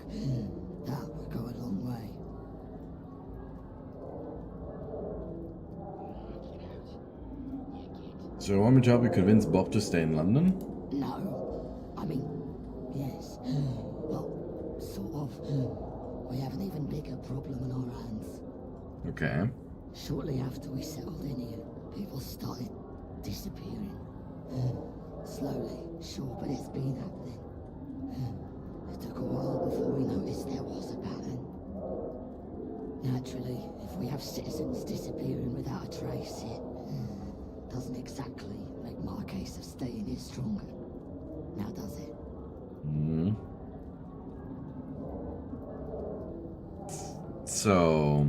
that would go a long way. So you want me to help you convince Bob to stay in London? No. I mean, yes. Well, sort of. We have an even bigger problem on our hands. Okay. Shortly after we settled in here, people started disappearing. Slowly, sure, but it's been happening. It took a while before we noticed there was a pattern. Naturally, if we have citizens disappearing without a trace, it doesn't exactly make my case of staying here stronger. Now does it? So,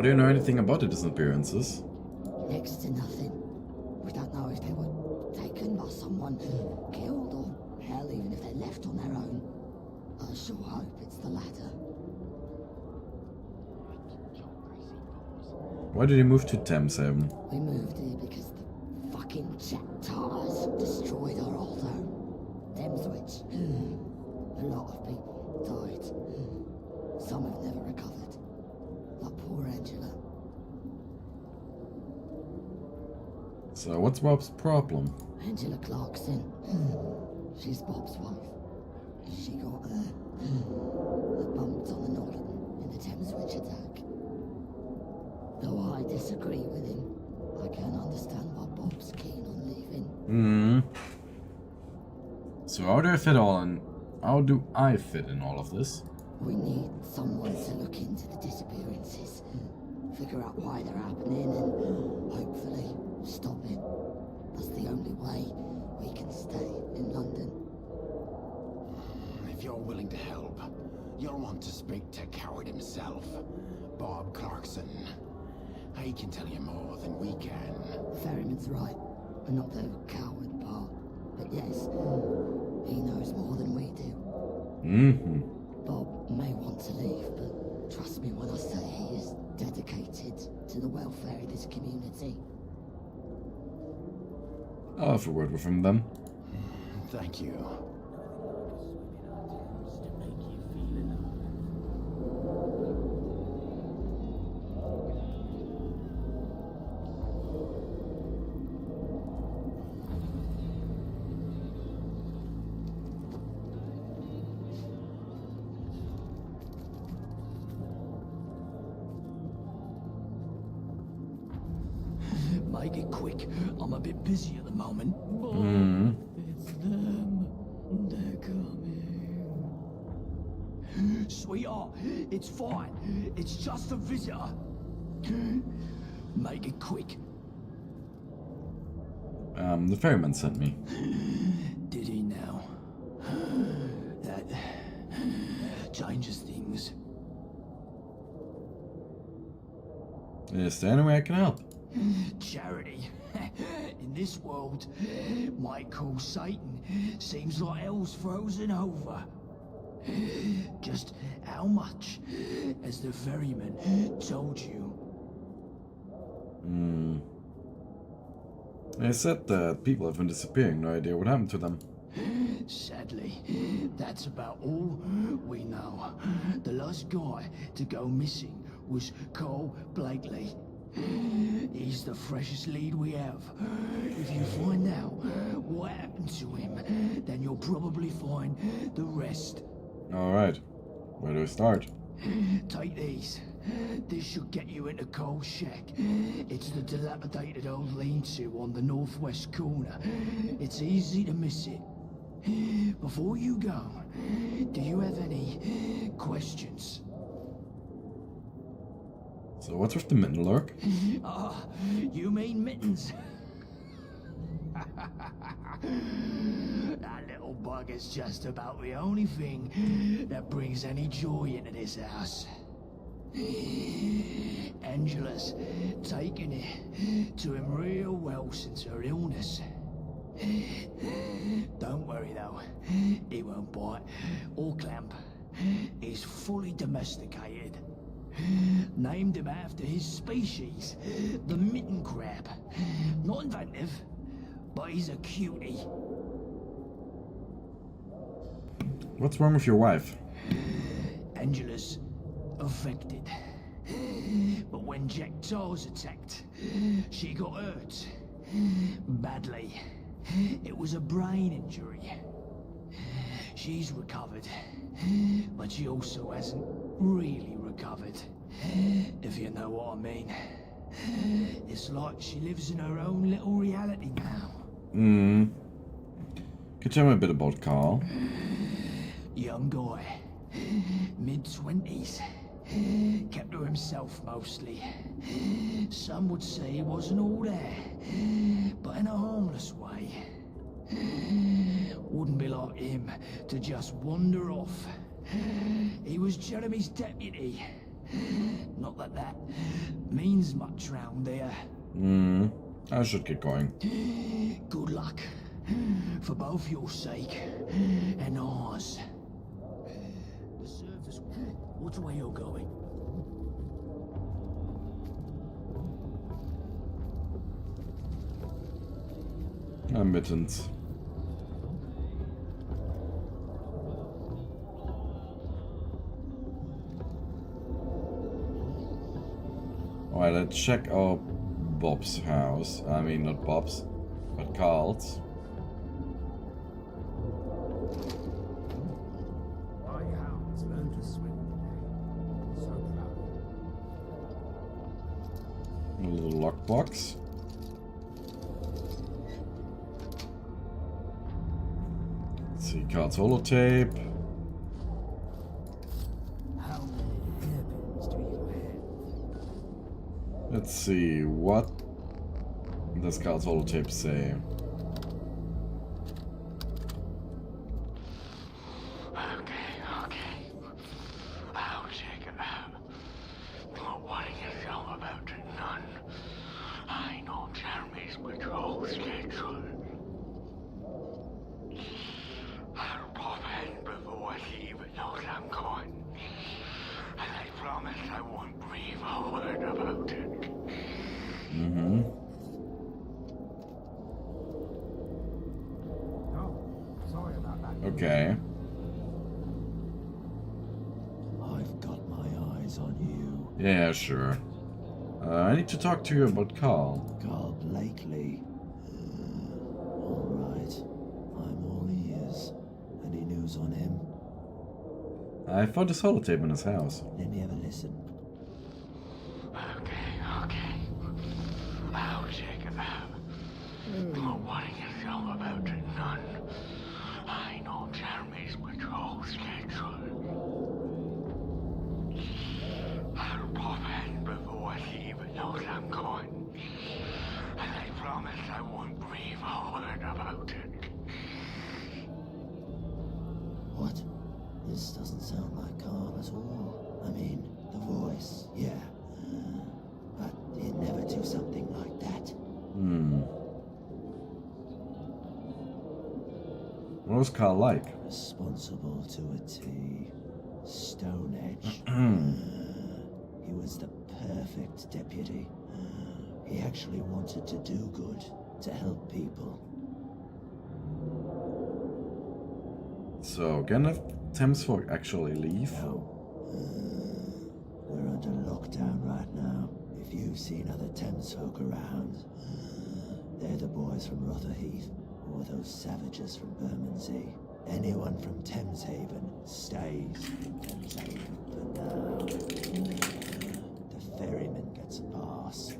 do you know anything about the disappearances? Next to nothing. We don't know if they were taken by someone, killed, or hell, even if they're left on their own. I sure hope it's the latter. Why did you move to Timshaven? We moved here because the fucking Tartars destroyed our old home. Thameswich. A lot of people died. Some have never recovered. Like poor Angela. So what's Bob's problem? Angela Clarkson. She's Bob's wife. She got bumped on the noggin in the Thameswich attack. Though I disagree with him, I can understand why Bob's keen on leaving. So how do I fit in all of this? We need someone to look into the disappearances, figure out why they're happening, and hopefully stop it. That's the only way we can stay in London. if you're willing to help, you'll want to speak to Coward himself, Bob Clarkson. He can tell you more than we can. The ferryman's right, but not the coward part. But yes, he knows more than we do. Bob may want to leave, but trust me when I say he is dedicated to the welfare of this community. I'll have a word with him then. Thank you. Make it quick. I'm a bit busy at the moment. It's them. They're coming. Sweetheart, it's fine. It's just a visitor. Make it quick. The ferryman sent me. Did he now? That changes things. Is there any way I can help? Charity. In this world, might call Satan. Seems like hell's frozen over. Just how much has the ferryman told you? They said that people have been disappearing, no idea what happened to them. Sadly, that's about all we know. The last guy to go missing was Cole Blakely. He's the freshest lead we have. If you find out what happened to him, then you'll probably find the rest. Alright, where do I start? Take these. This should get you into Cole's shack. It's the dilapidated old lean-to on the northwest corner. It's easy to miss it. Before you go, do you have any questions? So what's with the mitten lurk? You mean mittens? That little bug is just about the only thing that brings any joy into this house. Angela's taken it to him real well since her illness. Don't worry though, he won't bite or clamp. He's fully domesticated. Named him after his species, the mitten crab. Not inventive, but he's a cutie. What's wrong with your wife? Angela's affected. But when Jack Charles attacked, she got hurt. Badly. It was a brain injury. She's recovered. But she also hasn't really recovered. If you know what I mean. It's like she lives in her own little reality now. Could you tell me a bit about Carl? Young guy. Mid-20s. Kept to himself mostly. Some would say he wasn't all there, but in a harmless way. Wouldn't be like him to just wander off. He was Jeremy's deputy. Not that that means much round here. I should get going. Good luck. For both your sake and ours. The service. Which way you're going? Mittens. Alright, let's check out Bob's house. I mean, not Bob's, but Carl's. My hounds learned to swim today. So proud. A little lockbox. Let's see, Carl's holotape. How many hairpins do you have? Let's see, what does Carl's holotape say? Okay. I'll check it out. Not worrying yourself about it none. I know Jeremy's patrol schedule. I'll pop in before he even knows I'm gone. And I promise I won't breathe a word about it. Sorry about that. Okay. I've got my eyes on you. Yeah, sure. I need to talk to you about Carl. Carl Blakely. Alright. I'm all ears. Any news on him? I found his holotape in his house. Let me have a listen. Okay. I'll check it out. Not worrying yourself about it, none. I know Jeremy's patrol schedule. I'll pop in before he even knows I'm gone. And I promise I won't breathe a word about it. What? This doesn't sound like Carl at all. I mean, the voice, yeah. But he'd never do something like that. What was Carl like? Responsible to a T. Stone Edge. He was the perfect deputy. He actually wanted to do good, to help people. So, can Thames folk actually leave? No. We're under lockdown right now. If you've seen other Thames folk around, they're the boys from Rotherheath, or those savages from Bermondsey. Anyone from Thameshaven stays in Thameshaven for now. The ferryman gets a pass.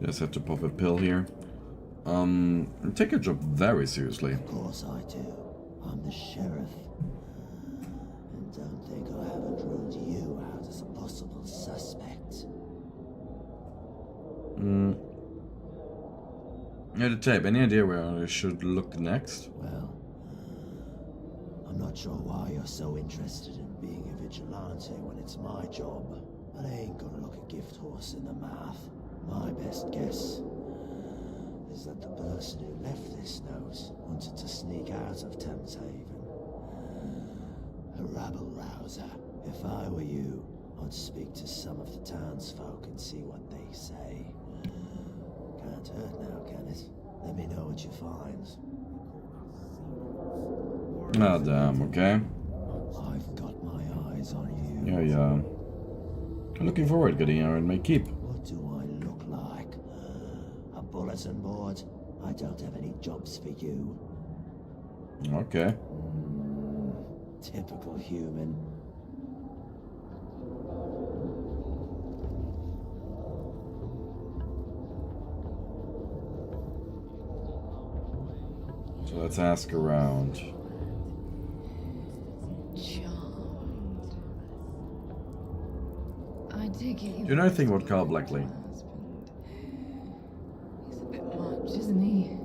Just had to pop a pill here. Take your job very seriously. Of course I do. I'm the sheriff. And don't think I haven't ruled you out as a possible suspect. Yeah, the tape. Any idea where I should look next? Well, I'm not sure why you're so interested in being a vigilante when it's my job. But I ain't gonna look a gift horse in the mouth. My best guess is that the person who left this note wanted to sneak out of Thameshaven. A rabble-rouser. If I were you, I'd speak to some of the townsfolk and see what they say. Can't hurt now, can it? Let me know what you find. Ah, damn, okay. I've got my eyes on you. Yeah. I'm looking forward to getting out in my keep. What do I look like? A bulletin board? I don't have any jobs for you. Okay. Typical human. So let's ask around. Charmed. I take it Do you know anything about Carl Blackley? Husband. He's a bit much, isn't he?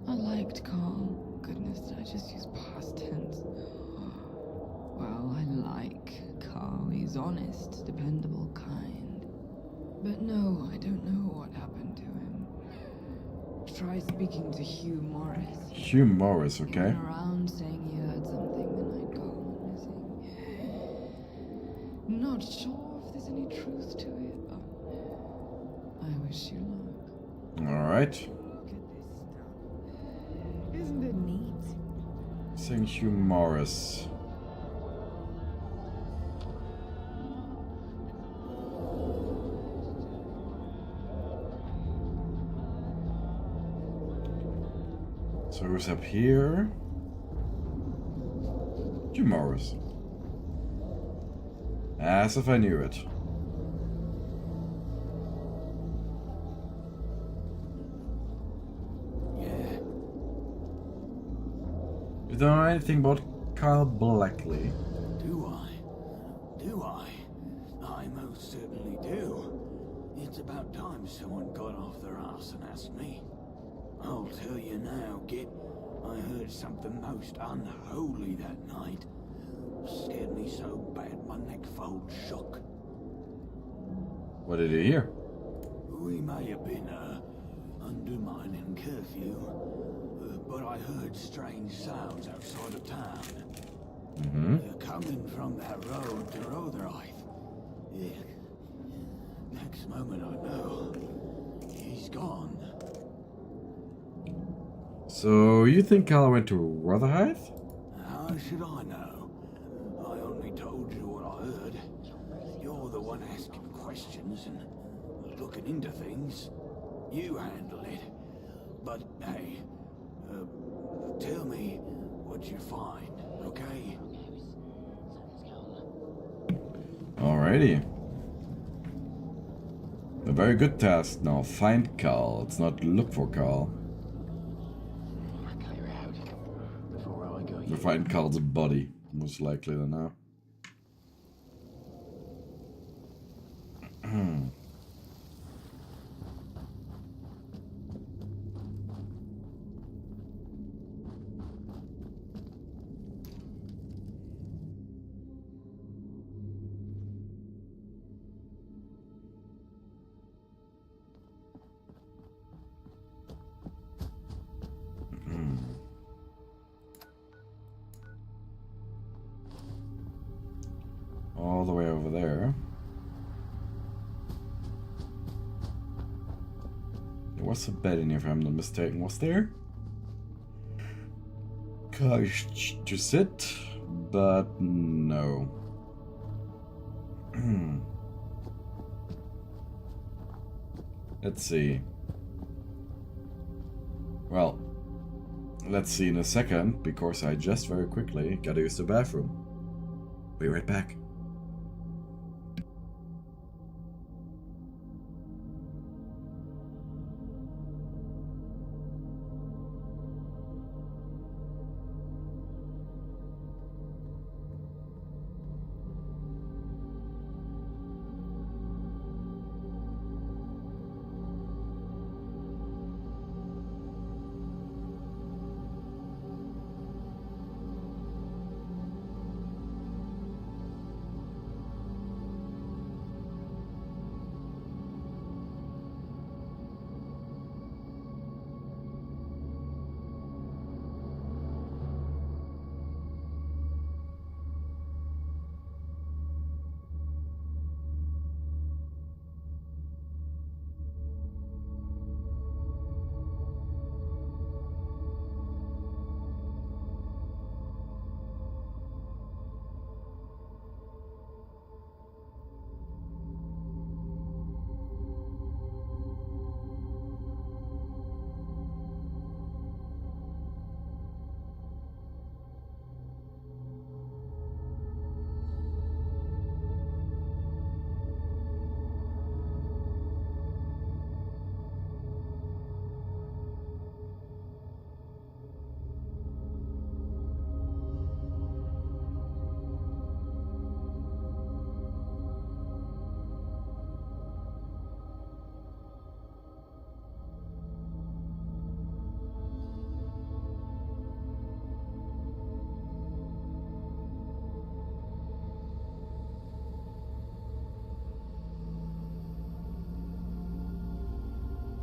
I liked Carl. Goodness, did I just use past tense? Well, I like Carl. He's honest, dependable, kind. But no, I don't know what happened to him. Try speaking to Hugh Morris. Hugh Morris, He okay. went around saying he heard something the night Carl went missing. Not sure if there's any truth to it, but I wish you luck. Alright. Look at this stuff. Isn't it neat? Saying Hugh Morris. So who's up here? Hugh Morris. As if I knew it. Yeah. You don't know anything about Carl Blackley? Do I? Do I? I most certainly do. It's about time someone got off their ass and asked me. I'll tell you now, Git. I heard something most unholy that night. Scared me so bad my neck folds shook. What did you hear? We may have been, undermining curfew, but I heard strange sounds outside of town. They're coming from that road to Rotherhithe. Yeah. Next moment I know, he's gone. So you think Carl went to Rotherhithe? How should I know? I only told you what I heard. You're the one asking questions and looking into things. You handle it. But hey, tell me what you find, okay? Alrighty. A very good task now. Find Carl. It's not look for Carl. Clear out before I go. We find Carl's body, most likely than now. All the way over there. There was a bed in here, if I'm not mistaken. Was there? Couch to sit, but no. Let's see. Well, let's see in a second, because I just very quickly gotta use the bathroom. Be right back.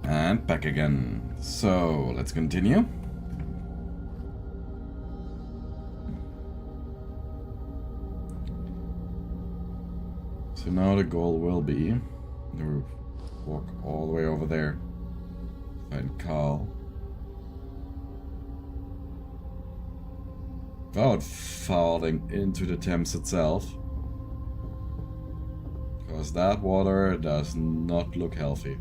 And back again. So, let's continue. So now the goal will be to walk all the way over there. Find Carl. Without falling into the Thames itself. Because that water does not look healthy.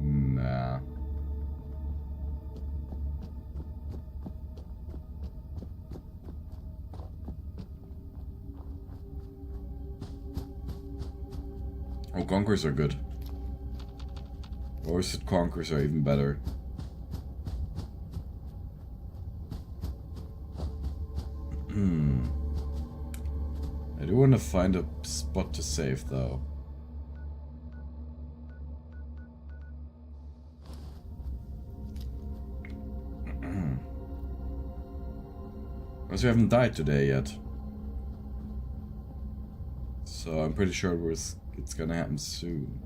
Nah. Oh, Conquerors are good. Roasted Conquerors are even better. I do want to find a spot to save, though. Because we haven't died today yet. So I'm pretty sure it's gonna happen soon.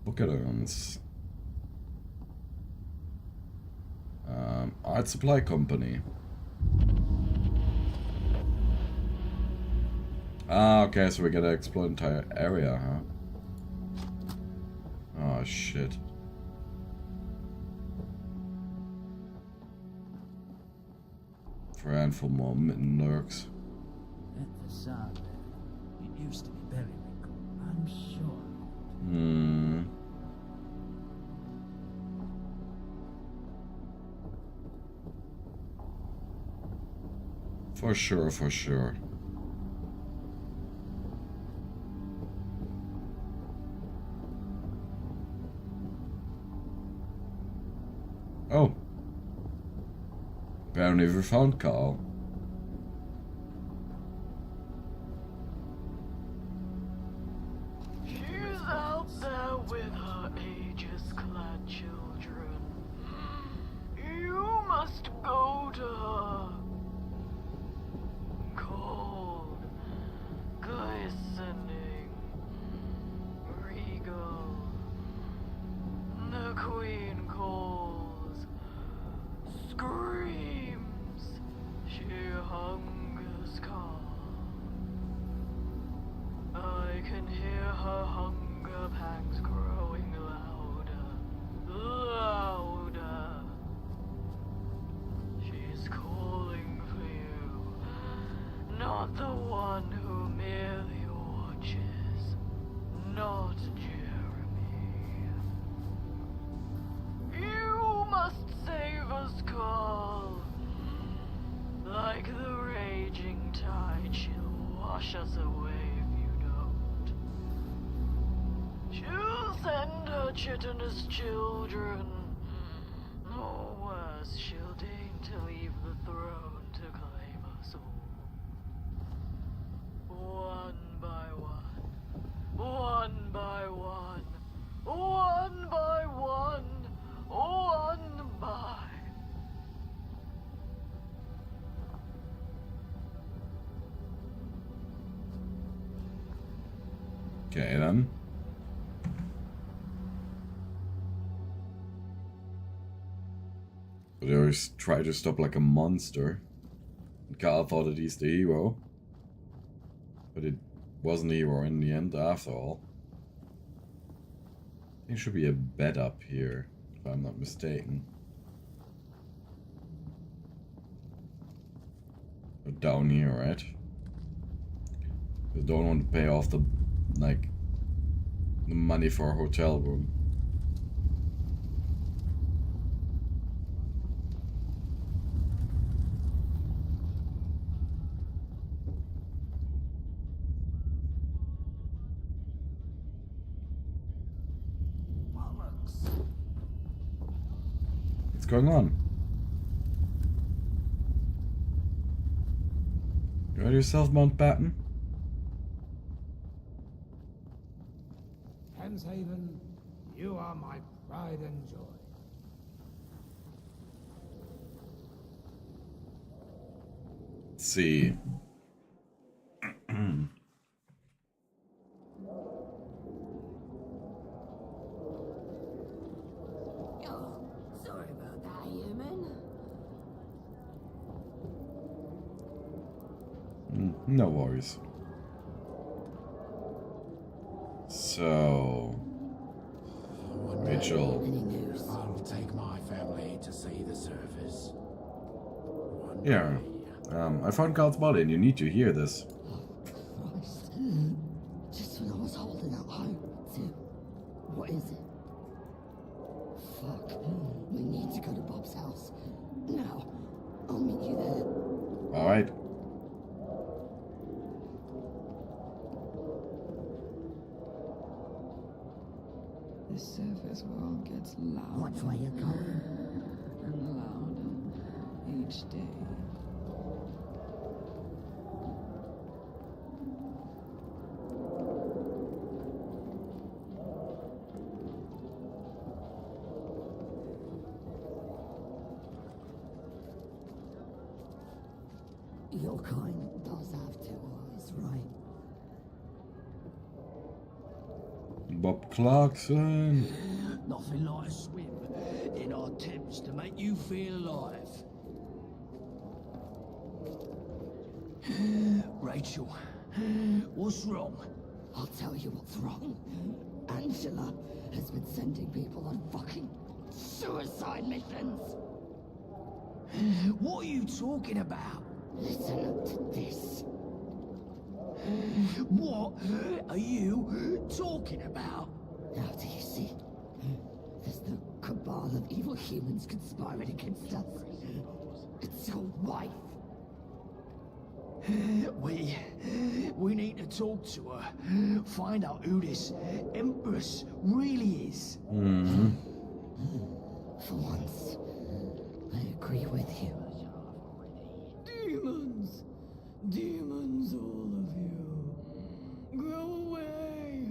Book-arounds. Art Supply Company. Ah, okay, so we gotta explore the entire area, huh? Oh, shit. For a handful more mitten lurks. At the sound, it used to be Berrywinkle, I'm sure. For sure, for sure. Oh. Apparently we found Carl. She's out there with her aegis-clad children. You must go to her. Cold, glistening, regal. The queen calls, screams. She hungers calm. I can hear her hunger pangs growing louder, louder. She's calling for you, not the one who merely watches, not Jeremy. You must save us, Carl. Like the raging tide, she'll wash us away if you don't. She'll send her chitinous children. Or worse, she'll deign to leave the throne to claim us all. One by one, one by one, one by one, one by. Okay then. They always try to stop like a monster. Carl thought that he's the hero. But it wasn't the hero in the end after all. I think there should be a bed up here, if I'm not mistaken. Or down here, right? I don't want to pay off the, like, the money for a hotel room. What's going on? You ready yourself, Mountbatten? Haven, you are my pride and joy. Let's see. Oh, sorry about that, human. No worries. So, Rachel. Any news? I'll take my family to see the surface. Yeah. I found Carl's body, and you need to hear this. Oh, Christ. Just when I was holding out hope, too. What is it? Fuck. We need to go to Bob's house. Now. I'll meet you there. Alright. The surface world gets louder. Which way you going? And louder each day. Your kind does have two eyes, right? Bob Clarkson. Nothing like a swim in our attempts to make you feel alive. Rachel, what's wrong? I'll tell you what's wrong. Angela has been sending people on fucking suicide missions. What are you talking about? Listen to this. What are you talking about? Now do you see? There's the cabal of evil humans conspiring against us. It's your wife. We need to talk to her. Find out who this Empress really is. For once, I agree with you. Demons! Demons, all of you. Go away!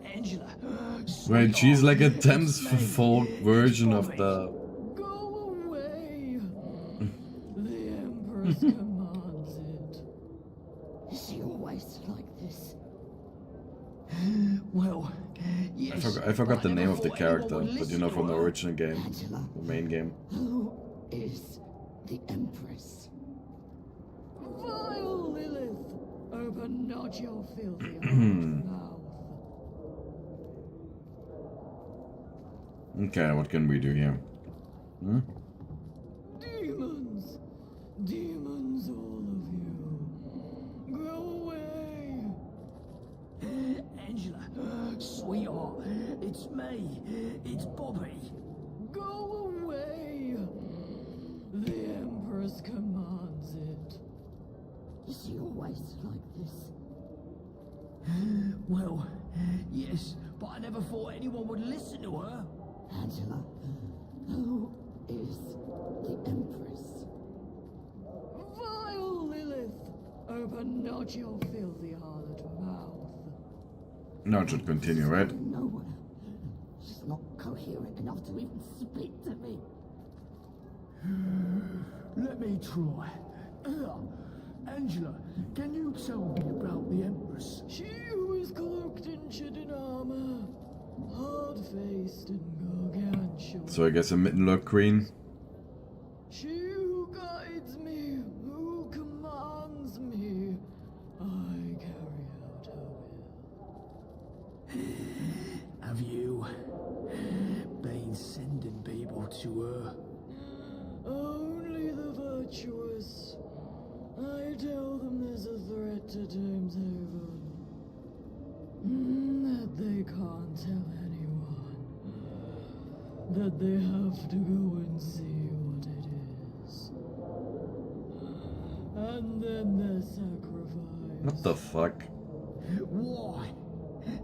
Angela. Wait, she's like a sweetheart, Thames it's me. folk version of Bobby. the. Go away! The Empress commands it. Is she always like this? Well, yes. I forgot but the never name of the thought anyone character, would but you listen know to from the her. original game, Angela, the main game. who is the Empress? Vile Lilith! Open not your filthy mouth. Okay, what can we do here? Hmm? Demons! Demons, all of you. Go away! Angela, sweetheart, it's me. It's Bobby. Go away! The Empress commands it. Is she always like this? Well, yes, but I never thought anyone would listen to her. Angela, who is the Empress? Vile Lilith! Open not your filthy harlot mouth. Now it should continue, right? No one. She's not coherent enough to even speak to me. Let me try. Angela, can you tell me about the Empress? She who is cloaked in chidden armor, hard-faced and gargantuan. So I guess a Mittenlock Queen. She who guides me, who commands me, I carry out her will. Have you been sending people to her? Only the virtuous. I tell them there's a threat to Tameshaven. That they can't tell anyone. That they have to go and see what it is. And then their sacrifice. What the fuck? Why?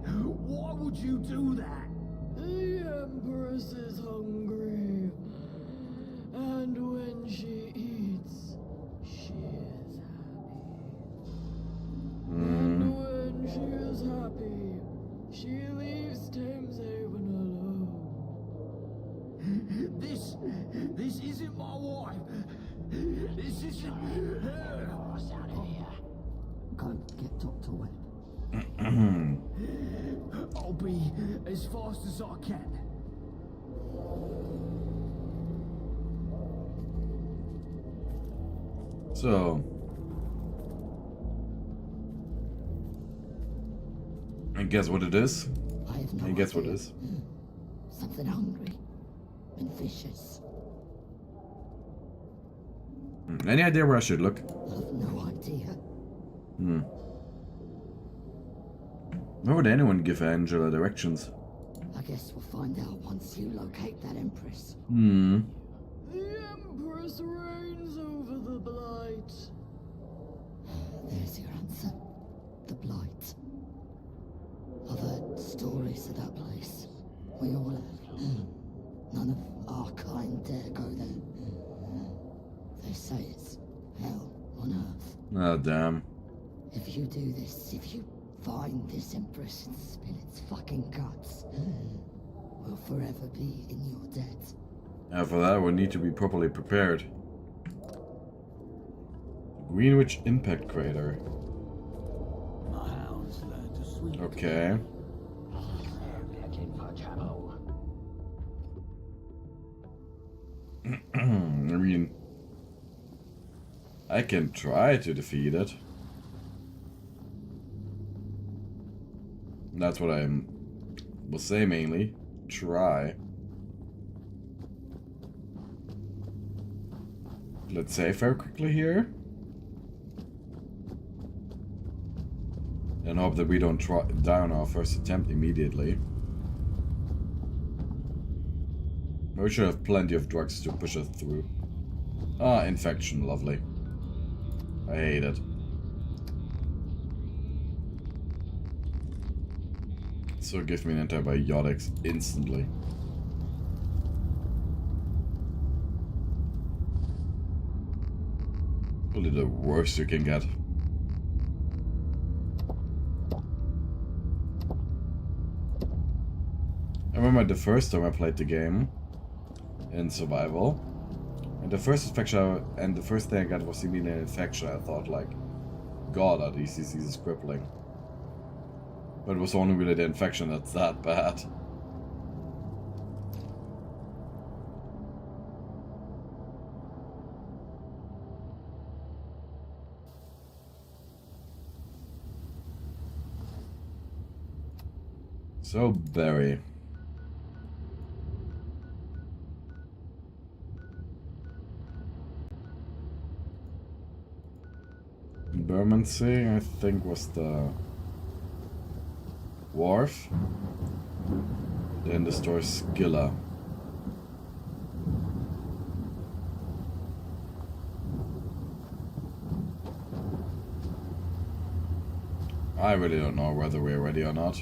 Why would you do that? The Empress is hungry. And when she eats, she is happy. And when she is happy, she leaves Tameshaven alone. This isn't my wife. This isn't her. Out of here. Go get Dr. Webb. I'll be as fast as I can. So I guess what it is. I have no I guess what it idea. is. Something hungry and vicious. Any idea where I should look? I've no idea. Where would anyone give Angela directions? I guess we'll find out once you locate that Empress. The Empress reigns over the Blight. There's your answer. The Blight. I've heard stories of that place. We all have. None of our kind dare go there. They say it's hell on earth. Oh, damn. If you do this, if you find this Empress and spill its fucking guts, we'll forever be in your debt. And for that, we need to be properly prepared. Greenwich Impact Crater. My hounds learned to swim. Okay. Looking for trouble. I mean, I can try to defeat it. That's what I will say mainly. Try. Let's save very quickly here. And hope that we don't die on our first attempt immediately. We should have plenty of drugs to push us through. Ah, infection, lovely. I hate it. So give me an antibiotics instantly. Probably the worst you can get. I remember the first time I played the game in survival, and the first infection and the first thing I got was immediate infection. I thought like, God, are these diseases crippling? But it was only really the infection that's that bad. So berry. Bermondsey, I think, was the wharf. Then the store Skilla. I really don't know whether we're ready or not.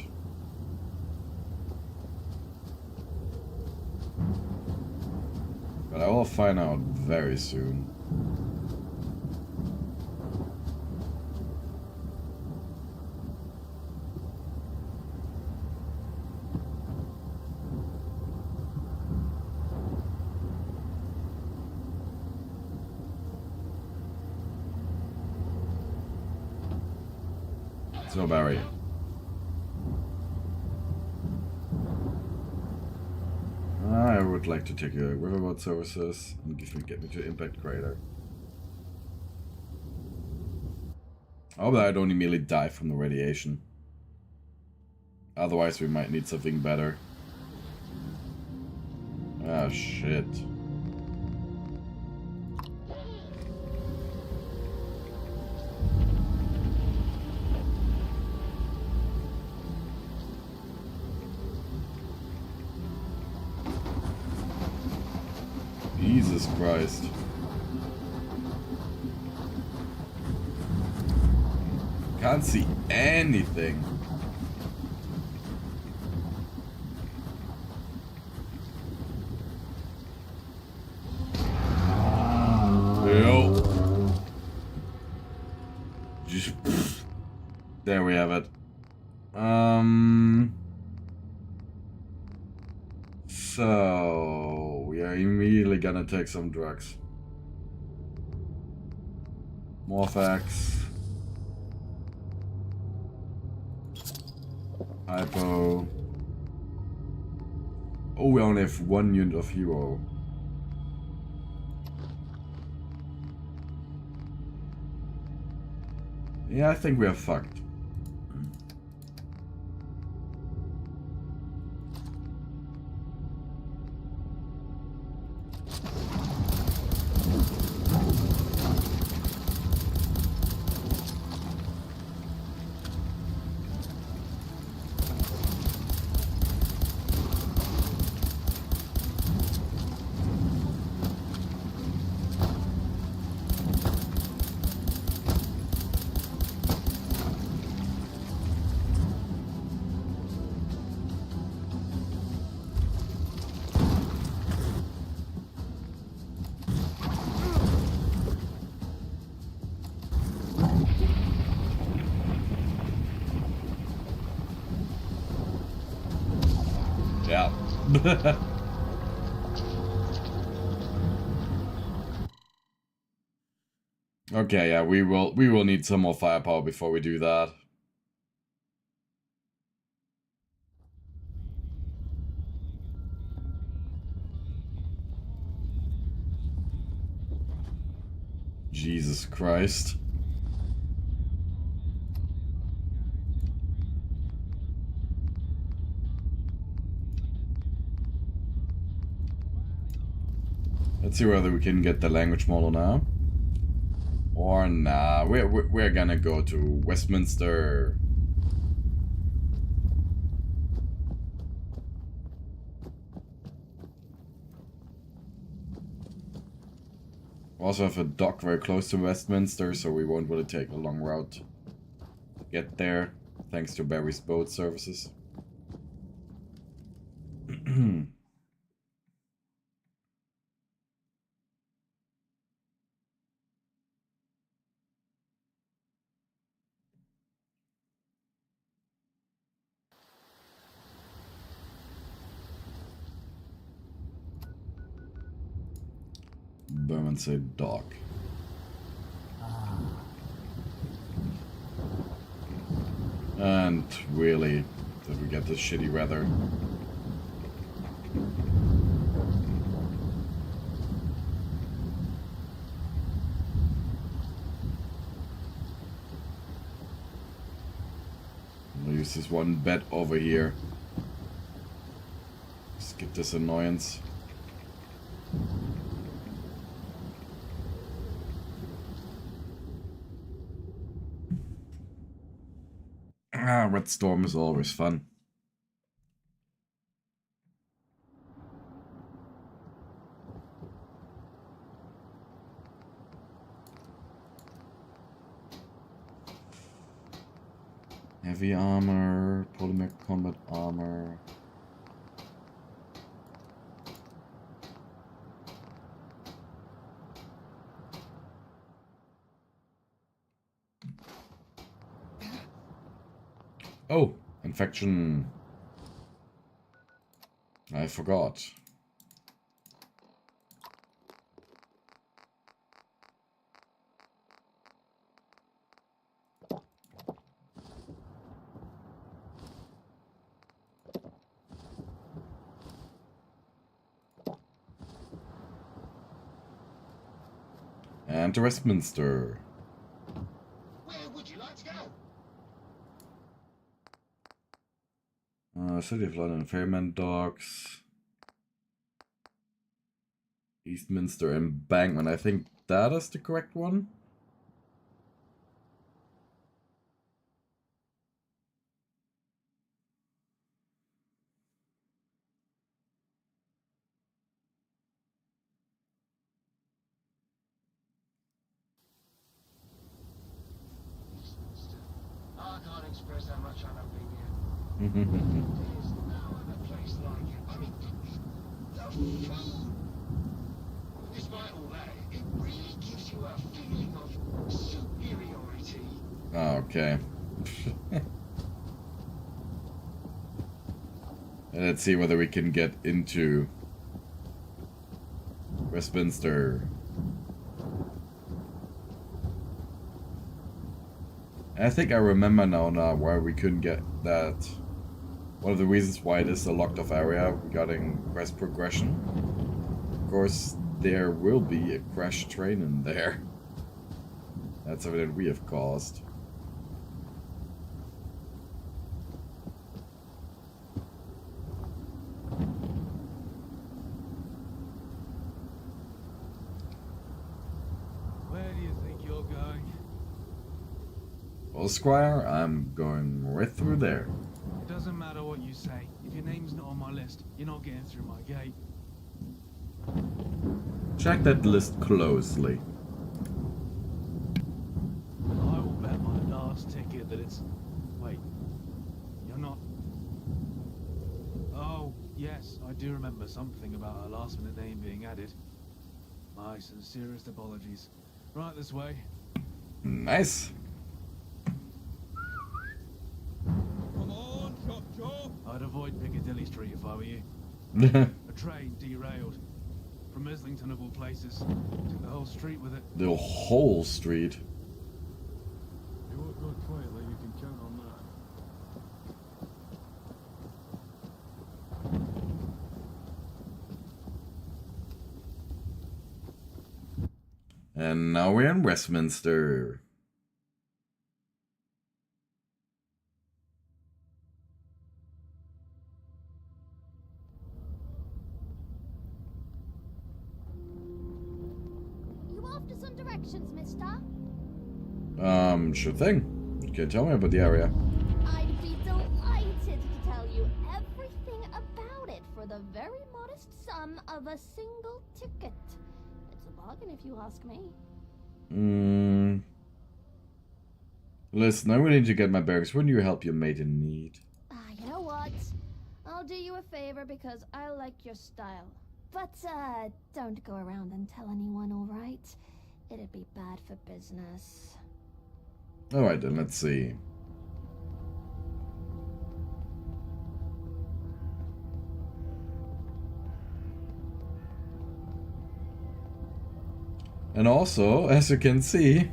But I will find out very soon. So Barry. I would like to take your riverboat services and get me to Impact Crater. I hope that I don't immediately die from the radiation. Otherwise we might need something better. Ah, shit. Jesus Christ. Can't see anything. Yo. Just, there we have it. So we are immediately gonna take some drugs. Morphax. Hypo. Oh, we only have 1 unit of hero. Yeah, I think we are fucked. Yeah. Okay, yeah, we will need some more firepower before we do that. Jesus Christ. Let's see whether we can get the language model now. Or nah, we're gonna go to Westminster. We also have a dock very close to Westminster, so we won't really take a long route to get there, thanks to Barry's boat services. Bermondsey Dock. And really, did we get this shitty weather? I'll use this one bed over here. Skip this annoyance. Ah, Red Storm is always fun. Heavy armor, polymer combat armor. Oh, infection. I forgot. And to Westminster. Where would you like to go? City of London, Fairmont Docks, Eastminster Embankment. I think that is the correct one. I can't express how much I love being here. There's no other place like it. I mean, the food. Despite all that, it really gives you a feeling of superiority. Okay. Let's see whether we can get into Westminster. I think I remember now why we couldn't get that. One of the reasons why it is a locked off area regarding quest progression. Of course, there will be a crashed train in there. That's something that we have caused. Where do you think you're going? Well, Squire, I'm going right through there. It doesn't matter what you say. If your name's not on my list, you're not getting through my gate. Check that list closely. I will bet my last ticket that it's... Wait. You're not... Oh, yes, I do remember something about a last-minute name being added. My sincerest apologies. Right this way. Nice. Come on, chop chop! I'd avoid Piccadilly Street if I were you. A train derailed. From Islington of all places. Took the whole street with it. The whole street. It won't go quietly, you can count on that. And now we're in Westminster. Sure thing. You can tell me about the area. I'd be delighted to tell you everything about it for the very modest sum of a single ticket. It's a bargain if you ask me. Listen, I really need to get my bearings. Wouldn't you help your mate in need? You know what? I'll do you a favor because I like your style. But, don't go around and tell anyone, alright? It'd be bad for business. Alright then, let's see. And also, as you can see,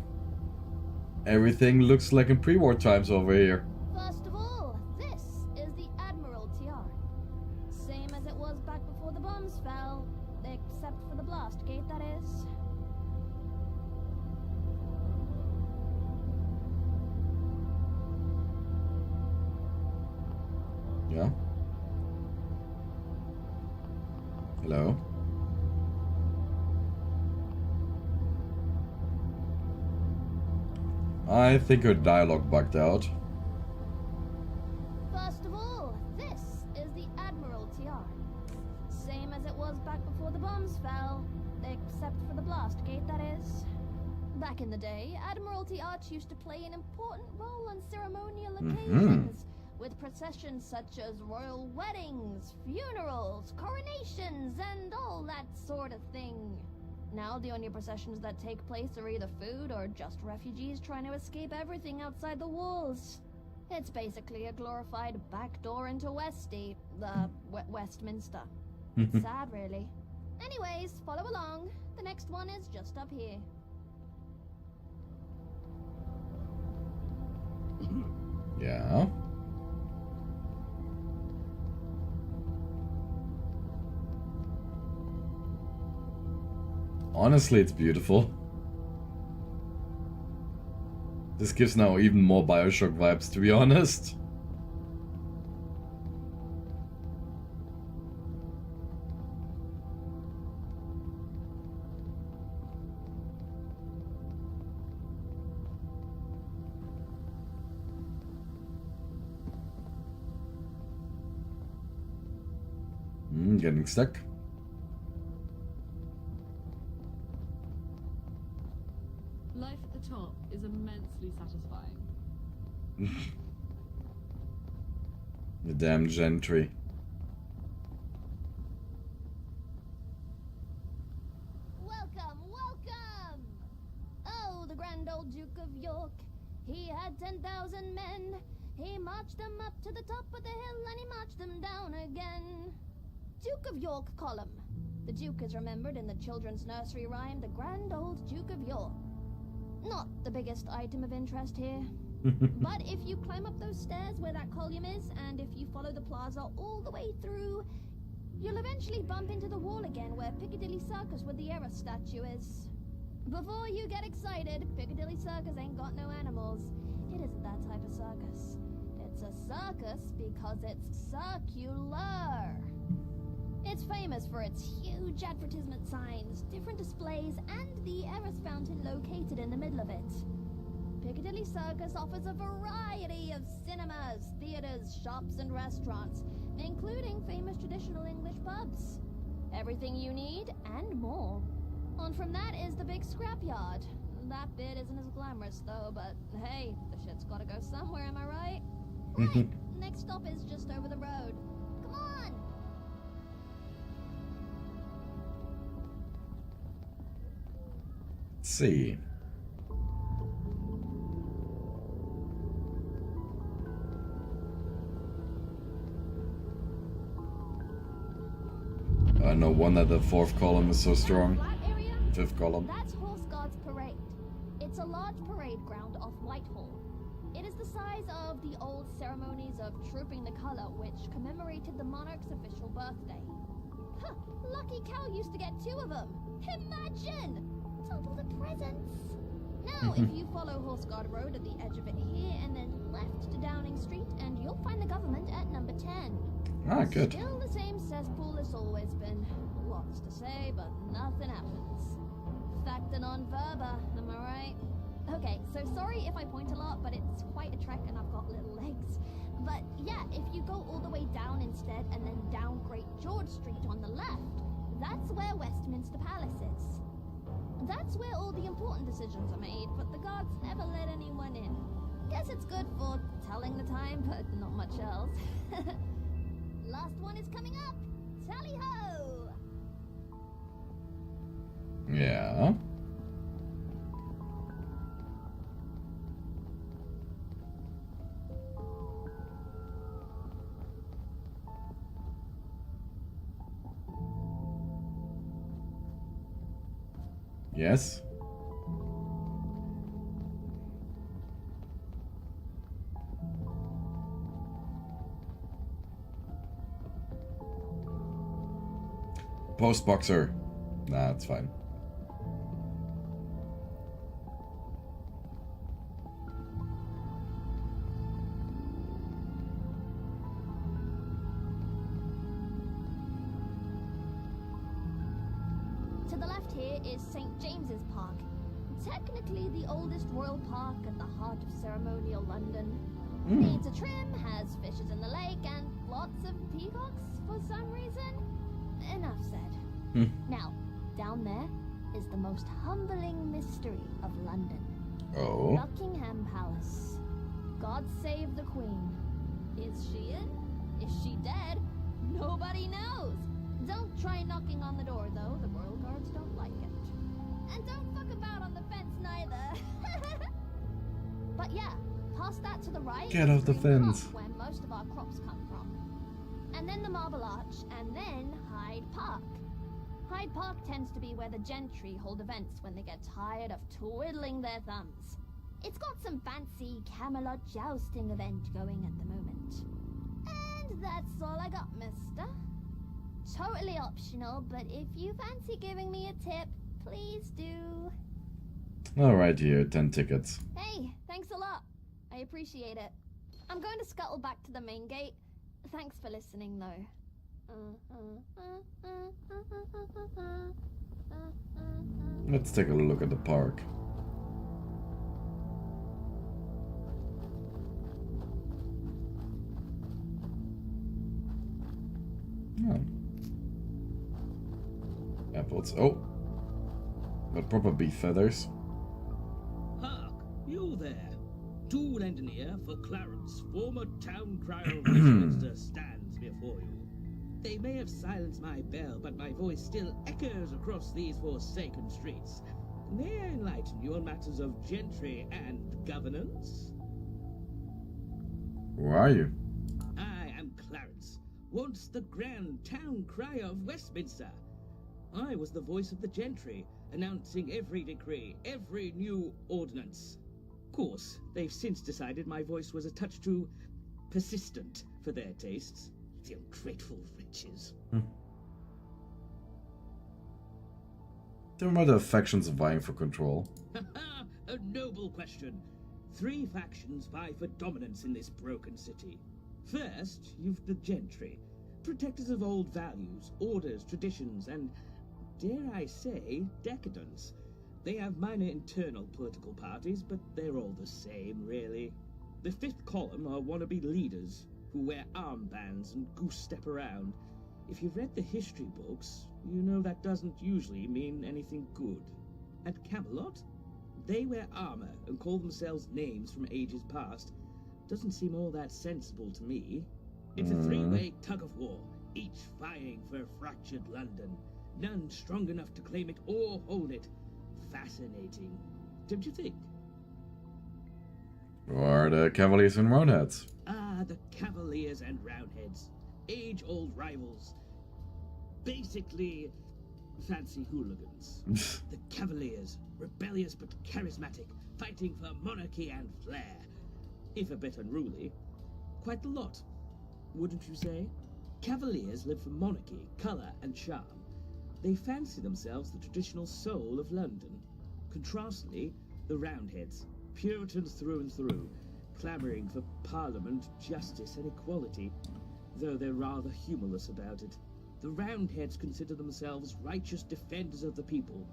everything looks like in pre-war times over here. First of all, this is the Admiralty Yard. Same as it was back before the bombs fell, except for the blast gate, that is. Yeah? Hello? I think her dialogue bugged out. First of all, this is the Admiralty Yard. Same as it was back before the bombs fell, except for the blast gate, that is. Back in the day, Admiralty Arch used to play an important role on ceremonial occasions, with processions such as royal weddings, funerals, coronations, and all that sort of thing. Now the only processions that take place are either food or just refugees trying to escape everything outside the walls. It's basically a glorified backdoor into Westminster. It's sad, really. Anyways, follow along. The next one is just up here. Yeah? Honestly, it's beautiful. This gives now even more Bioshock vibes, to be honest. Getting stuck. Life at the top is immensely satisfying. The damn gentry. Welcome, welcome! Oh, the grand old Duke of York. He had 10,000 men. He marched them up to the top of the hill and he marched them down again. Duke of York column. The Duke is remembered in the children's nursery rhyme, The Grand Old Duke of York. Not the biggest item of interest here. But if you climb up those stairs where that column is, and if you follow the plaza all the way through, you'll eventually bump into the wall again where Piccadilly Circus with the Era statue is. Before you get excited, Piccadilly Circus ain't got no animals. It isn't that type of circus. It's a circus because it's circular. It's famous for its huge advertisement signs, different displays, and the Eris fountain located in the middle of it. Piccadilly Circus offers a variety of cinemas, theaters, shops, and restaurants, including famous traditional English pubs. Everything you need, and more. On from that is the big scrapyard. That bit isn't as glamorous, though, but hey, the shit's gotta go somewhere, am I right? Right, next stop is just over the road. Come on! Let's see. No wonder the fourth column is so strong. Fifth column. That's Horse Guards Parade. It's a large parade ground off Whitehall. It is the size of the old ceremonies of Trooping the Colour, which commemorated the monarch's official birthday. Huh, lucky cow used to get 2 of them. Imagine! Double the presents. Now, if you follow Horse Guard Road at the edge of it here, and then left to Downing Street, and you'll find the government at number 10. Ah, good. Still the same cesspool it's always been. Lots to say, but nothing happens. Facta non verba, am I right? Okay, so So sorry if I point a lot, but it's quite a trek and I've got little legs. But yeah, if you go all the way down instead and then down Great George Street on the left, that's where Westminster Palace is. That's where all the important decisions are made, but the guards never let anyone in. Guess it's good for telling the time, but not much else. Last one is coming up. Tally-ho! Yeah. Yes. Post boxer. Nah, it's fine. To the left here is St. James's Park. Technically the oldest royal park at the heart of ceremonial London. Needs a trim, has fishes in the lake, and lots of peacocks for some reason. Enough said. Now, down there is the most humbling mystery of London. Oh. Buckingham Palace. God save the Queen. Is she in? Is she dead? Nobody knows. Don't try knocking on the door, though. The royal guards don't like it. And don't fuck about on the fence, neither. But yeah, past that to the right. Get off the Green fence. Cross, where most of our crops come from. And then the Marble Arch, and then Hyde Park. Hyde Park tends to be where the gentry hold events when they get tired of twiddling their thumbs. It's got some fancy Camelot jousting event going at the moment. And that's all I got, mister. Totally optional, but if you fancy giving me a tip, please do. Alright, here, 10 tickets. Hey, thanks a lot. I appreciate it. I'm going to scuttle back to the main gate. Thanks for listening, though. Let's take a look at the park. Oh. Apples. Oh. Got proper beef feathers. Hark, you there. Tool engineer for Clarence, former town crier of Westminster, stands before you. They may have silenced my bell, but my voice still echoes across these forsaken streets. May I enlighten you on matters of gentry and governance? Who are you? I am Clarence, once the grand town crier of Westminster. I was the voice of the gentry, announcing every decree, every new ordinance. Of course, they've since decided my voice was a touch too persistent for their tastes. The ungrateful wretches. There are other factions vying for control. A noble question. 3 factions vie for dominance in this broken city. First, you've the gentry, protectors of old values, orders, traditions, and, dare I say, decadence. They have minor internal political parties, but they're all the same, really. The 5th column are wannabe leaders who wear armbands and goose-step around. If you've read the history books, you know that doesn't usually mean anything good. At Camelot, they wear armor and call themselves names from ages past. Doesn't seem all that sensible to me. It's a 3-way tug-of-war, each vying for a fractured London. None strong enough to claim it or hold it. Fascinating, don't you think? Who are the Cavaliers and Roundheads? Ah, the Cavaliers and Roundheads. Age-old rivals. Basically, fancy hooligans. The Cavaliers, rebellious but charismatic, fighting for monarchy and flair. If a bit unruly. Quite a lot, wouldn't you say? Cavaliers live for monarchy, colour and charm. They fancy themselves the traditional soul of London. Contrastly, the Roundheads, Puritans through and through, clamouring for Parliament, justice and equality, though they're rather humorless about it. The Roundheads consider themselves righteous defenders of the people.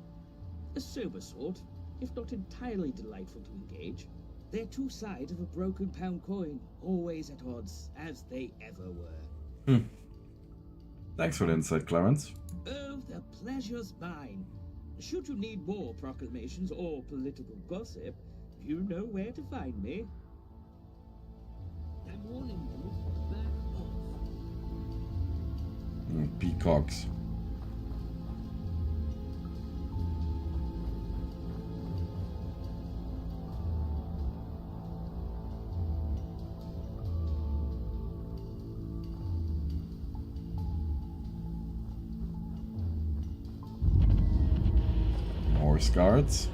A sober sort, if not entirely delightful to engage. They're two sides of a broken pound coin, always at odds, as they ever were. Thanks for the insight, Clarence. Oh, the pleasure's mine. Should you need more proclamations or political gossip, you know where to find me. I'm warning you, back off. Peacocks. Horse guards.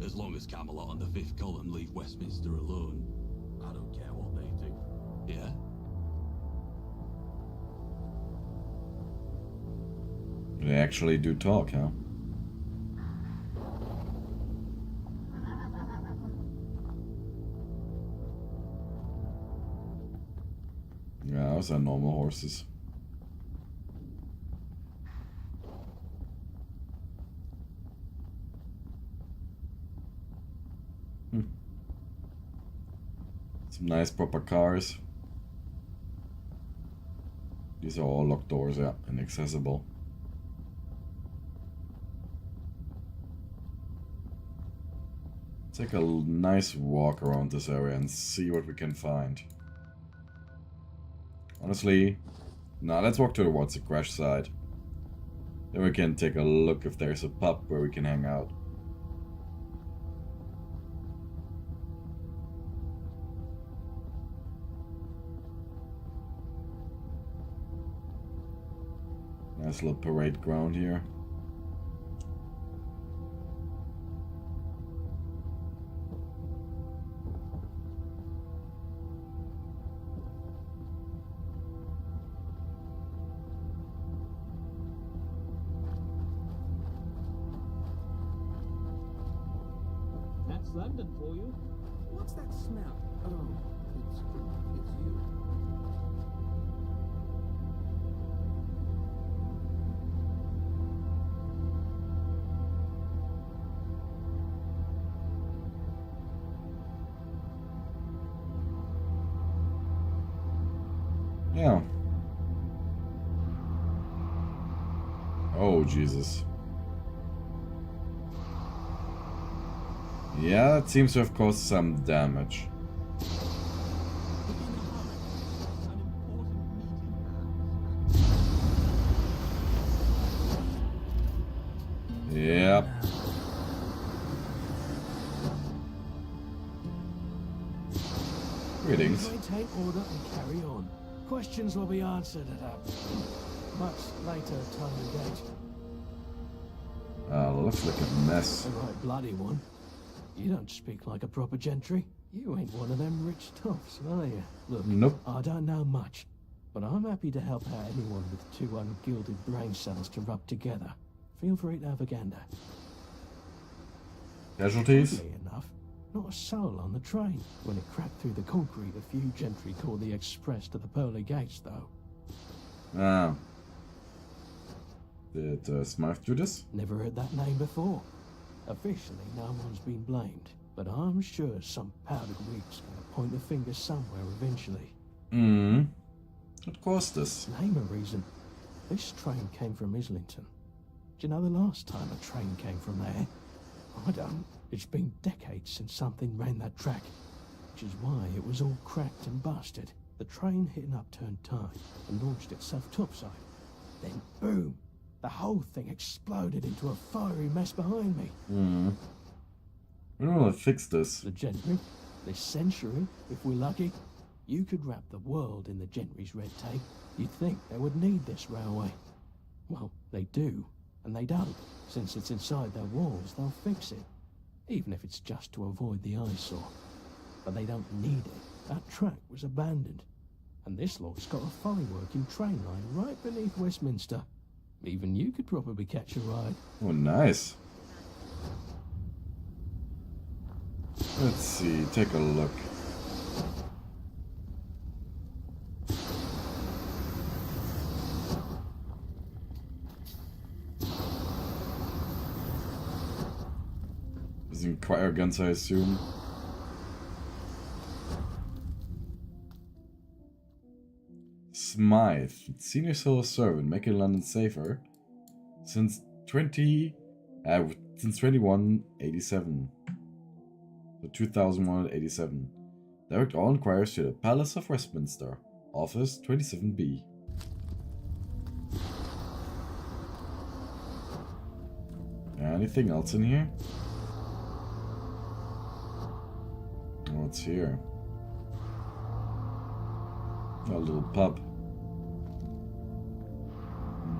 As long as Camelot and the Fifth Column leave Westminster alone, I don't care what they do. Yeah? They actually do talk, huh? Yeah, those are normal horses. Some nice proper cars. These are all locked doors, yeah, inaccessible. Take a nice walk around this area and see what we can find. Honestly, now let's walk towards the crash side. Then we can take a look if there's a pub where we can hang out. Nice little parade ground here. That's London for you. What's that smell? Oh, it's you. Yeah. Oh, Jesus. Yeah, that seems to have caused some damage. Yep. Greetings. Maintain order and carry on. Questions will be answered at a much later time and date. Looks like a mess. A right bloody one. You don't speak like a proper gentry. You ain't one of them rich toffs, are you? Look, Nope. I don't know much, but I'm happy to help out anyone with two ungilded brain cells to rub together. Feel free to have a gander. Casualties? Oddly enough, not a soul on the train. When it cracked through the concrete, a few gentry caught the express to the pearly gates, though. Ah. Did Smythe do this? Never heard that name before. Officially, no one's been blamed, but I'm sure some powdered wig's gonna point the finger somewhere eventually. What caused this? Name a reason. This train came from Islington. Do you know the last time a train came from there? I don't. It's been decades since something ran that track, which is why it was all cracked and busted. The train hit an upturned tide and launched itself topside. Then, boom! The whole thing exploded into a fiery mess behind me. We don't want to fix this. The gentry, this century, if we're lucky, you could wrap the world in the gentry's red tape. You'd think they would need this railway. Well, they do, and they don't. Since it's inside their walls, they'll fix it. Even if it's just to avoid the eyesore. But they don't need it. That track was abandoned. And this lot's got a fully working train line right beneath Westminster. Even you could probably catch a ride. Oh, nice. Let's see, take a look. Using choir guns, I assume. Smythe, senior civil servant, making London safer since 2187. So 2187. Direct all inquiries to the Palace of Westminster, Office 27B. Anything else in here? What's here? A little pub.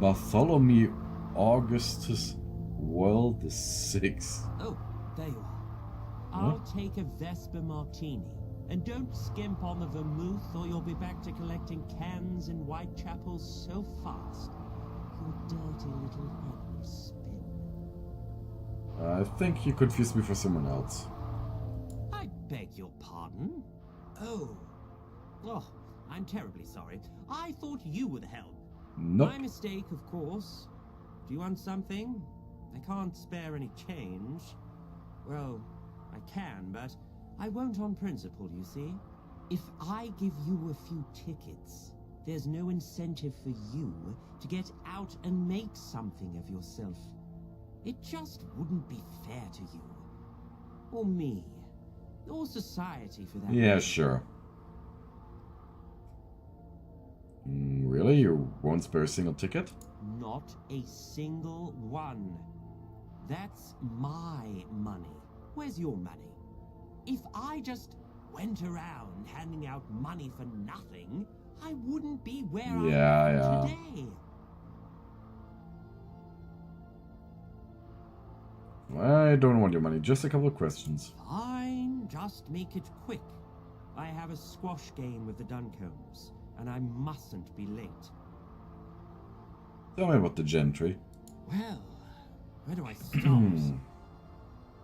Bartholomew Augustus World the Sixth. Oh, there you are. I'll take a Vesper Martini. And don't skimp on the vermouth or you'll be back to collecting cans in Whitechapel so fast. Your dirty little head will spin. I think you confused me for someone else. I beg your pardon? Oh. Oh, I'm terribly sorry. I thought you were the help. Nope. My mistake, of course. Do you want something? I can't spare any change. Well, I can, but I won't on principle, you see. If I give you a few tickets, there's no incentive for you to get out and make something of yourself. It just wouldn't be fair to you. Or me. Or society, for that Yeah, matter. sure. Really? You won't spare a single ticket? Not a single one. That's my money. Where's your money? If I just went around handing out money for nothing, I wouldn't be where I am today. I don't want your money, just a couple of questions. Fine, just make it quick. I have a squash game with the Duncombe's, and I mustn't be late. Tell me about the gentry. Well, where do I start?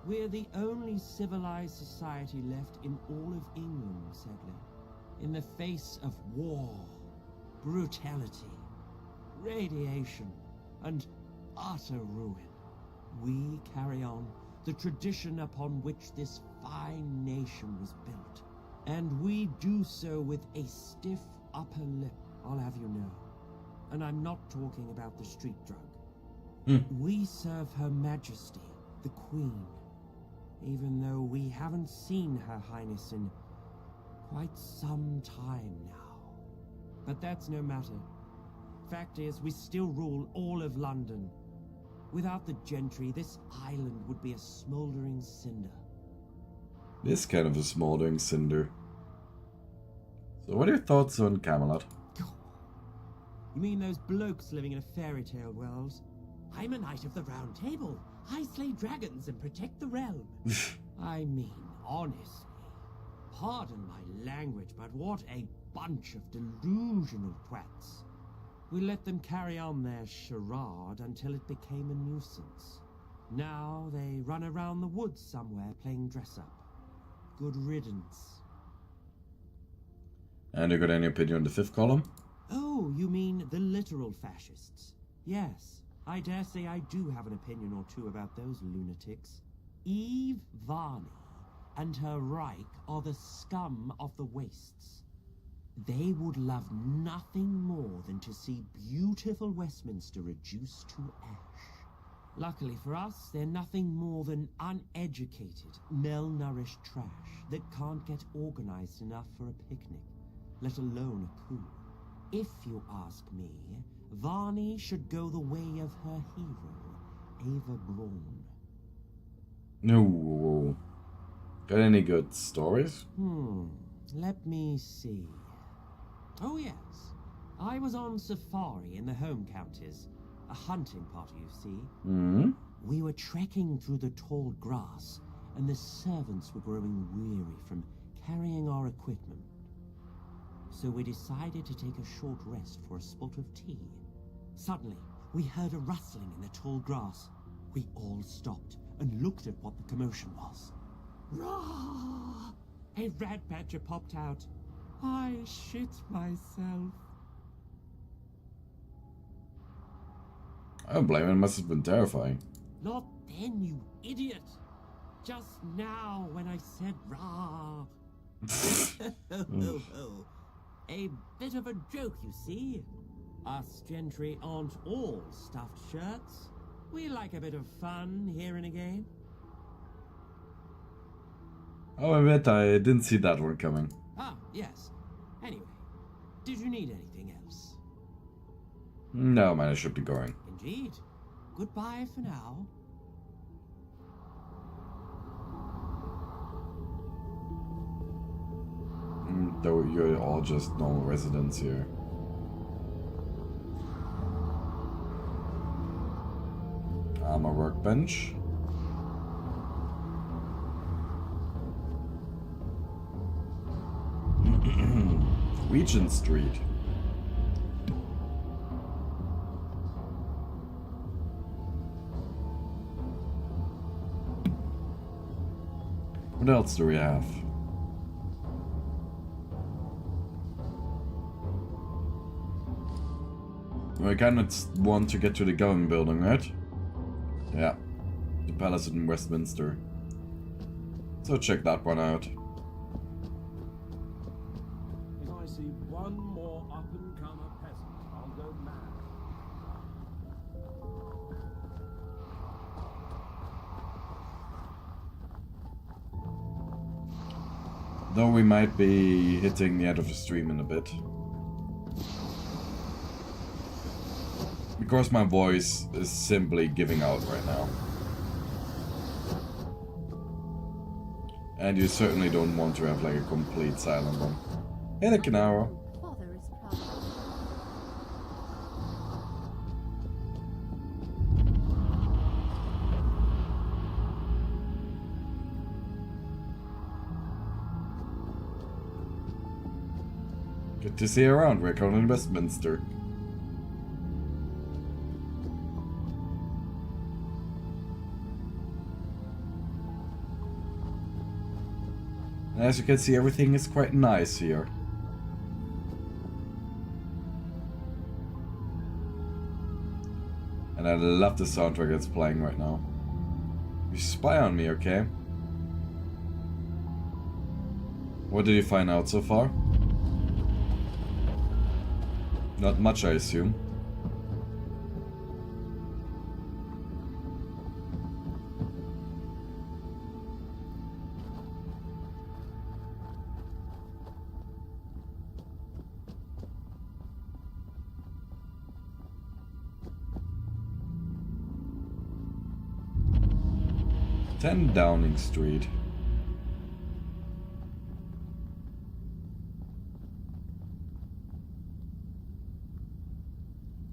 We're the only civilized society left in all of England, sadly. In the face of war, brutality, radiation, and utter ruin, we carry on the tradition upon which this fine nation was built. And we do so with a stiff upper lip, I'll have you know. And I'm not talking about the street drug. We serve Her Majesty, the Queen, even though we haven't seen Her Highness in quite some time now. But that's no matter. Fact is, we still rule all of London. Without the gentry, this island would be a smoldering cinder. This kind of a smoldering cinder. So what are your thoughts on Camelot? You mean those blokes living in a fairy tale world? I'm a knight of the Round Table. I slay dragons and protect the realm. I mean, honestly, pardon my language, but what a bunch of delusional twats. We let them carry on their charade until it became a nuisance. Now they run around the woods somewhere playing dress-up. Good riddance. And you got any opinion on the fifth column? Oh, you mean the literal fascists? Yes, I dare say I do have an opinion or two about those lunatics. Eve Varney and her Reich are the scum of the wastes. They would love nothing more than to see beautiful Westminster reduced to ash. Luckily for us, they're nothing more than uneducated, malnourished trash that can't get organized enough for a picnic, let alone a coup. If you ask me, Varney should go the way of her hero, Ava Braun. No. Got any good stories? Let me see. Oh yes, I was on safari in the home counties. A hunting party, you see. We were trekking through the tall grass, and the servants were growing weary from carrying our equipment. So we decided to take a short rest for a spot of tea. Suddenly, we heard a rustling in the tall grass. We all stopped and looked at what the commotion was. Rah! A rat badger popped out. I shit myself. I don't blame it, it must have been terrifying. Not then, you idiot. just now when I said rah. A bit of a joke, you see. Us gentry aren't all stuffed shirts. We like a bit of fun here and again. Oh, I admit I didn't see that one coming. Ah, yes. Anyway, did you need anything else? No, man, I should be going. Indeed. Goodbye for now. Though you're all just normal residents here. I'm a workbench. Regent Street. What else do we have? We kind of want to get to the government building, right? Yeah. The palace in Westminster. So check that one out. If I see one more up-and-comer peasant, I'll go mad. Though we might be hitting the end of the stream in a bit. Because my voice is simply giving out right now. And you certainly don't want to have like a complete silent one. Hey, the Canaro. Father is proud. Good to see you around. We're going to Westminster. And as you can see, everything is quite nice here. And I love the soundtrack that's playing right now. You spy on me, okay? What did you find out so far? Not much, I assume. Ten Downing Street.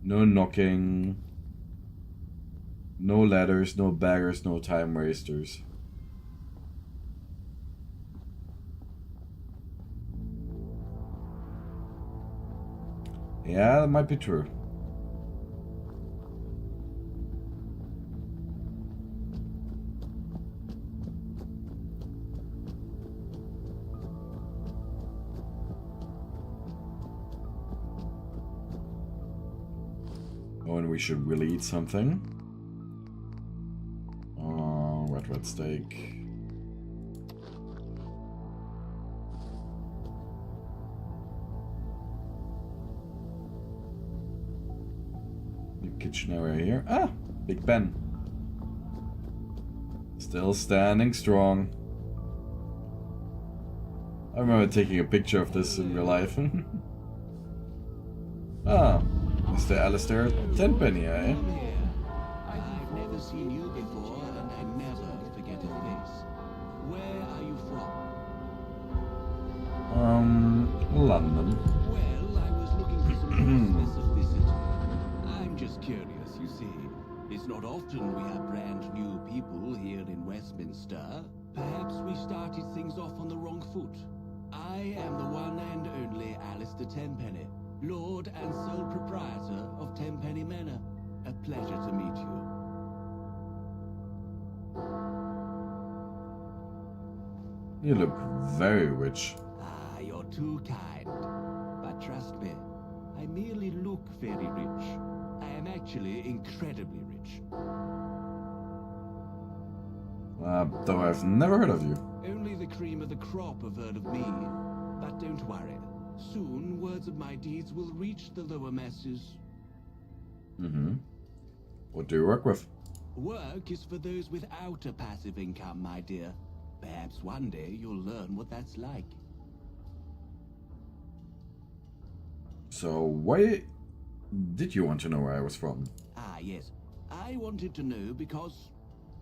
No knocking. No ladders, no baggers, no time wasters. Yeah, that might be true. Oh, and we should really eat something. Oh, red steak. New kitchen area here. Ah, Big Ben. Still standing strong. I remember taking a picture of this in real life. Ah, Mr. Alistair Tenpenny, eh? I've never seen you before, and I never forget a face. Where are you from? London. Well, I was looking for some specificity. I'm just curious, you see. It's not often we have brand new people here in Westminster. Perhaps we started things off on the wrong foot. I am the one and only Alistair Tenpenny, Lord and sole proprietor of Tenpenny Manor. A pleasure to meet you. You look very rich. Ah, you're too kind. But trust me, I merely look very rich. I am actually incredibly rich. Though I've never heard of you. Only the cream of the crop have heard of me. But don't worry. Soon, words of my deeds will reach the lower masses. Mm-hmm. What do you work with? Work is for those without a passive income, my dear. Perhaps one day you'll learn what that's like. So, why did you want to know where I was from? Ah, yes. I wanted to know because,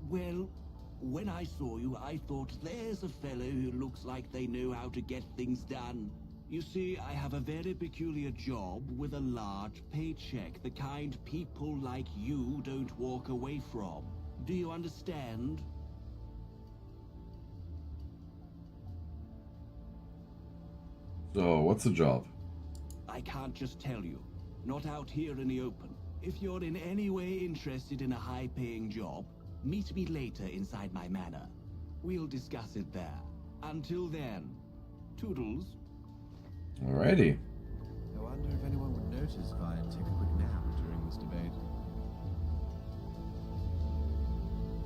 well, when I saw you, I thought there's a fellow who looks like they know how to get things done. You see, I have a very peculiar job with a large paycheck, the kind people like you don't walk away from. Do you understand? So, what's the job? I can't just tell you. Not out here in the open. If you're in any way interested in a high-paying job, meet me later inside my manor. We'll discuss it there. Until then, toodles. Alrighty. I wonder if anyone would notice if I take a quick nap during this debate.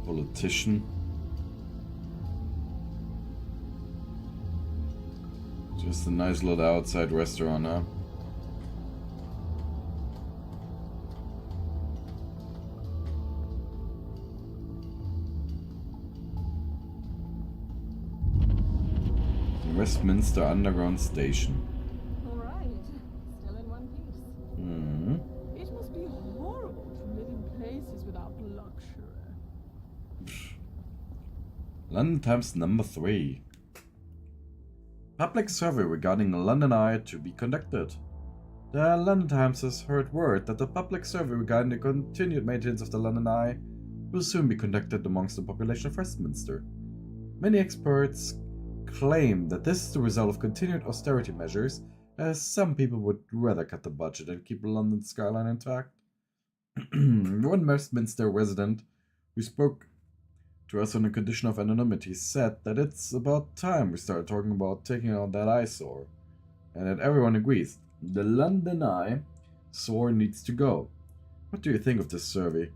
Politician. Just a nice little outside restaurant, huh? Westminster Underground Station. Alright. Still in one piece. Hmm. It must be horrible to live in places without luxury. London Times number 3. Public survey regarding the London Eye to be conducted. The London Times has heard word that the public survey regarding the continued maintenance of the London Eye will soon be conducted amongst the population of Westminster. Many experts claim that this is the result of continued austerity measures, as some people would rather cut the budget and keep the London skyline intact. One Westminster resident who spoke to us on a condition of anonymity said that it's about time we started talking about taking out that eyesore, and that everyone agrees the London eyesore needs to go. What do you think of this survey?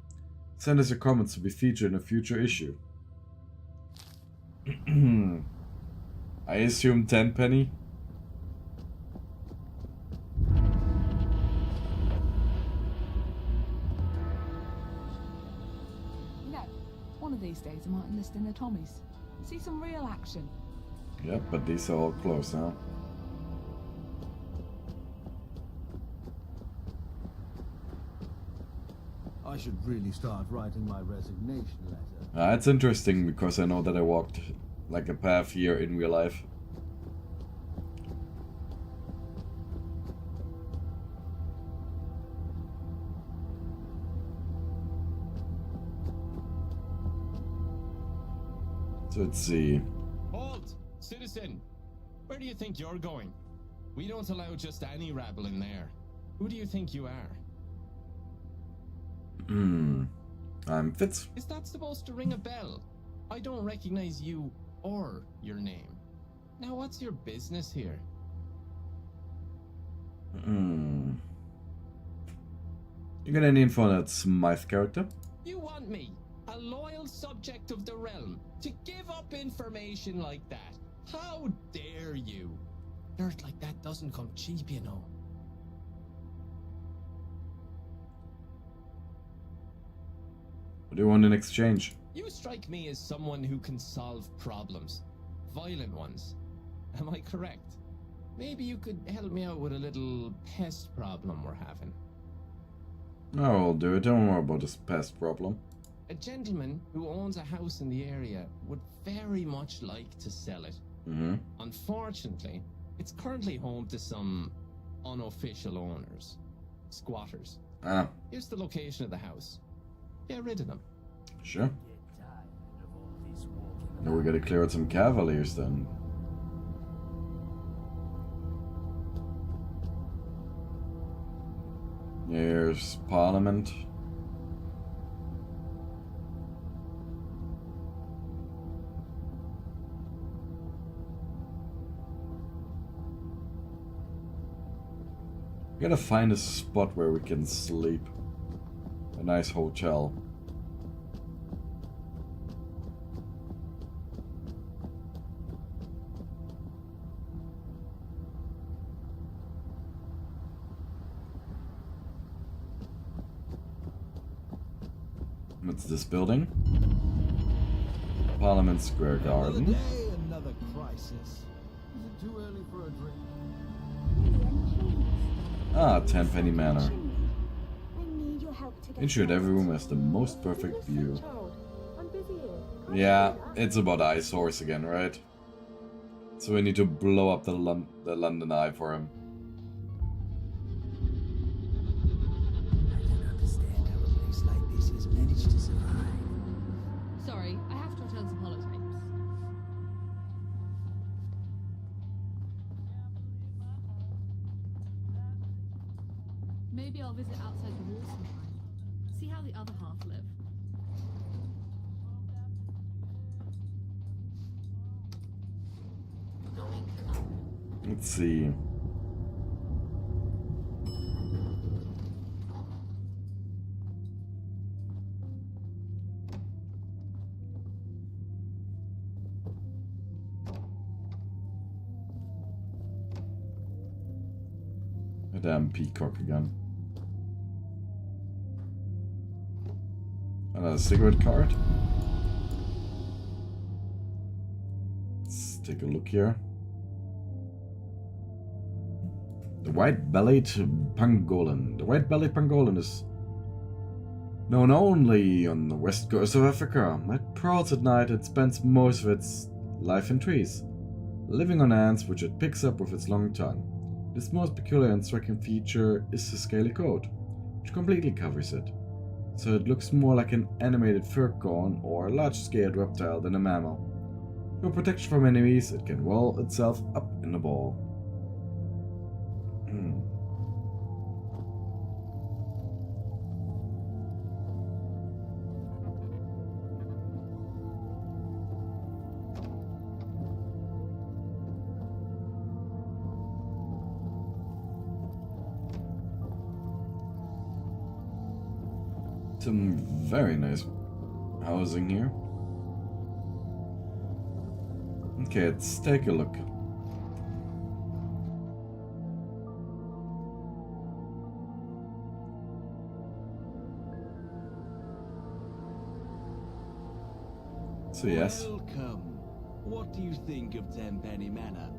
Send us your comments to be featured in a future issue. I assume 10 penny? You know, one of these days I might enlist in the Tommies. See some real action. Yep, but these are all close, huh? I should really start writing my resignation letter. It's interesting because I know that I walked like a path here in real life. So let's see. Halt! Citizen! Where do you think you're going? We don't allow just any rabble in there. Who do you think you are? I'm Fitz. Is that supposed to ring a bell? I don't recognize you or your name. Now what's your business here? You got any info on that Smythe character? You want me, a loyal subject of the realm, to give up information like that? How dare you? Dirt like that doesn't come cheap, you know. What do you want in exchange? You strike me as someone who can solve problems. Violent ones. Am I correct? Maybe you could help me out with a little pest problem we're having. I'll do it. Don't worry about this pest problem. A gentleman who owns a house in the area would very much like to sell it. Unfortunately, it's currently home to some unofficial owners. Squatters. Here's the location of the house. Get rid of them. Sure. Now we gotta clear out some cavaliers then. Here's Parliament. We gotta find a spot where we can sleep. A nice hotel. What's this building? Parliament Square Garden. Another day, another crisis. Is it too early for a drink? Ah, Tenpenny Manor. Ensure that every room has the most perfect view. Yeah, it's about eyesores again, right? So we need to blow up the London Eye for him. Sorry, I have to return some holotapes. Maybe I'll visit outside the walls sometime. See how the other half live. Let's see. A damn peacock again. Another cigarette card. Let's take a look here. The white-bellied pangolin. The white-bellied pangolin is known only on the west coast of Africa. It prowls at night and spends most of its life in trees, living on ants which it picks up with its long tongue. Its most peculiar and striking feature is the scaly coat, which completely covers it, so it looks more like an animated fur cone or a large-scaled reptile than a mammal. For protection from enemies, it can roll itself up in a ball. Some very nice housing here. Okay, let's take a look. So yes. Welcome. What do you think of Tenpenny Manor?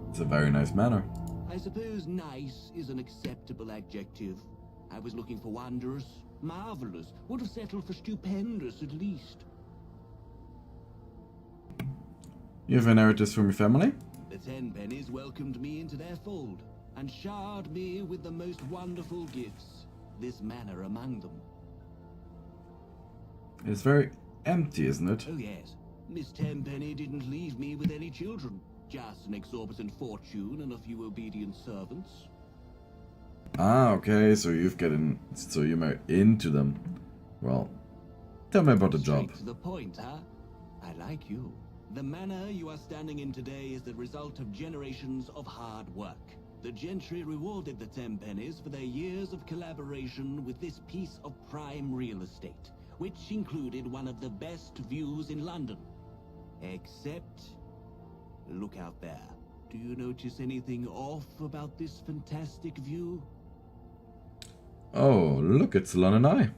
It's a very nice manor. I suppose nice is an acceptable adjective. I was looking for wondrous, marvelous, would have settled for stupendous at least. You have inherited this from your family? The Tenpennies welcomed me into their fold and showered me with the most wonderful gifts, this manor among them. It's very empty, isn't it? Oh yes, Miss Tenpenny didn't leave me with any children, just an exorbitant fortune and a few obedient servants. Ah, okay, so you married into them. Well, tell me about the job. Straight to the point, huh? I like you. The manor you are standing in today is the result of generations of hard work. The gentry rewarded the Tenpennies for their years of collaboration with this piece of prime real estate, which included one of the best views in London. Except, look out there. Do you notice anything off about this fantastic view? Oh, look, it's the London Eye.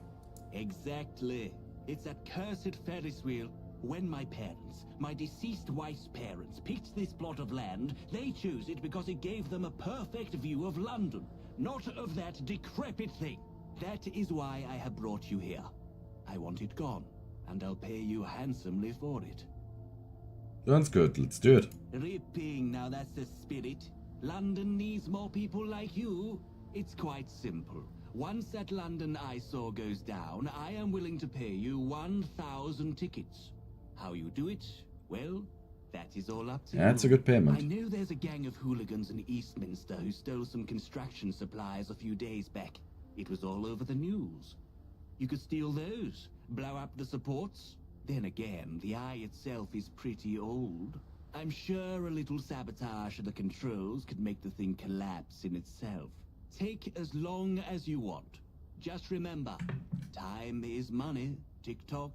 Exactly. It's that cursed Ferris wheel. When my parents, my deceased wife's parents, picked this plot of land, they chose it because it gave them a perfect view of London, not of that decrepit thing. That is why I have brought you here. I want it gone, and I'll pay you handsomely for it. Sounds good, let's do it. Ripping, now that's the spirit. London needs more people like you. It's quite simple. Once that London eyesore goes down, I am willing to pay you 1,000 tickets. How you do it? Well, that is all up to you. That's a good payment. I know there's a gang of hooligans in Eastminster who stole some construction supplies a few days back. It was all over the news. You could steal those, blow up the supports. Then again, the eye itself is pretty old. I'm sure a little sabotage of the controls could make the thing collapse in itself. Take as long as you want. Just remember, time is money. Tick-tock.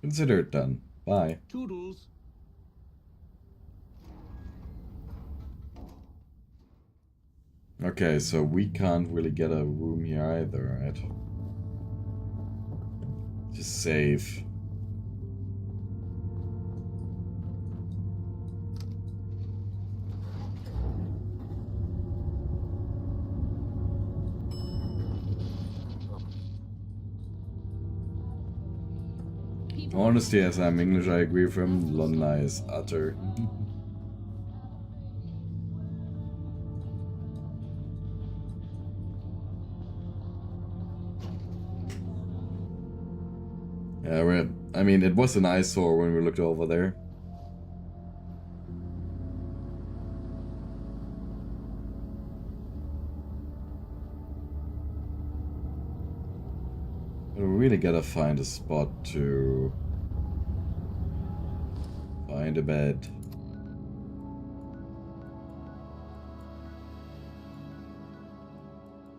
Consider it done. Bye. Toodles. Okay, so we can't really get a room here either, right? Just save. Honestly, as I'm English, I agree with him. London is utter. Yeah, I mean, it was an eyesore when we looked over there. We really gotta find a spot to find a bed.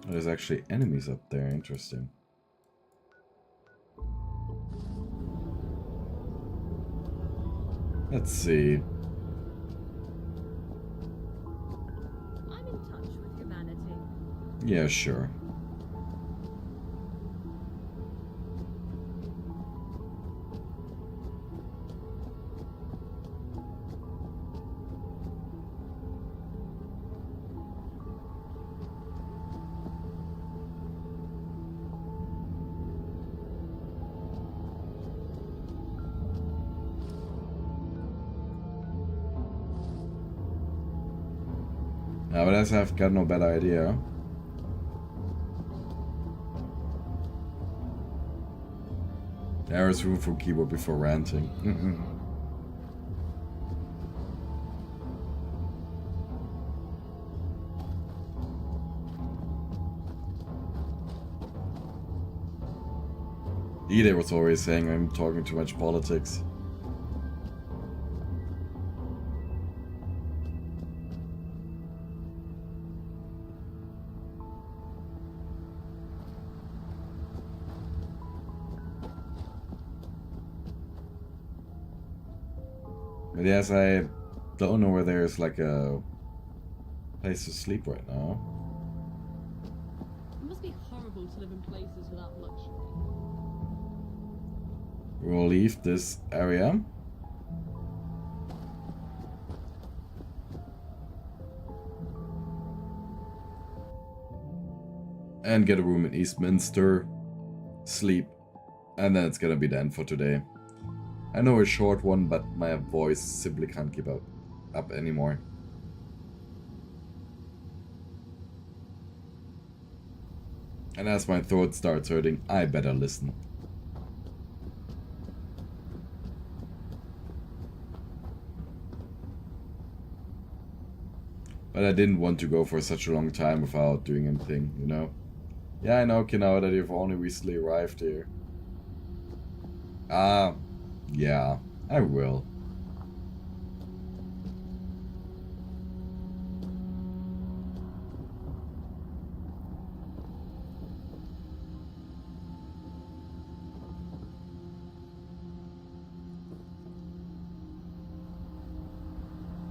There's actually enemies up there, interesting. Let's see. I'm in touch with humanity. Yeah, sure. Yeah, but as I've got no better idea. There is room for keyboard before ranting. Ide was always saying I'm talking too much politics. But yes, I don't know where there's like a place to sleep right now. It must be horrible to live in places without luxury. We'll leave this area. And get a room in Eastminster. Sleep. And then it's gonna be the end for today. I know a short one, but my voice simply can't keep up anymore. And as my throat starts hurting, I better listen. But I didn't want to go for such a long time without doing anything, you know? Yeah, I know, Kino, that you've only recently arrived here. Yeah, I will.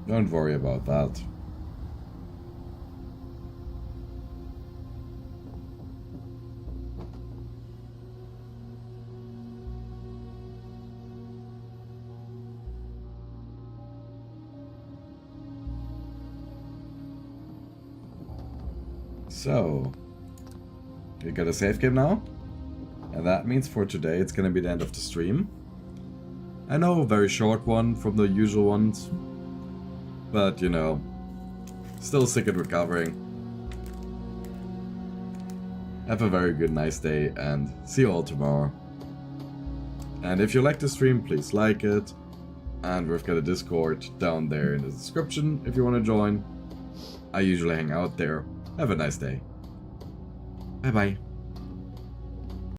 Don't worry about that. So, you got a save game now? And that means for today it's gonna be the end of the stream. I know, very short one from the usual ones. But, you know, still sick and recovering. Have a very good, nice day, and see you all tomorrow. And if you like the stream, please like it. And we've got a Discord down there in the description if you want to join. I usually hang out there. Have a nice day. Bye bye.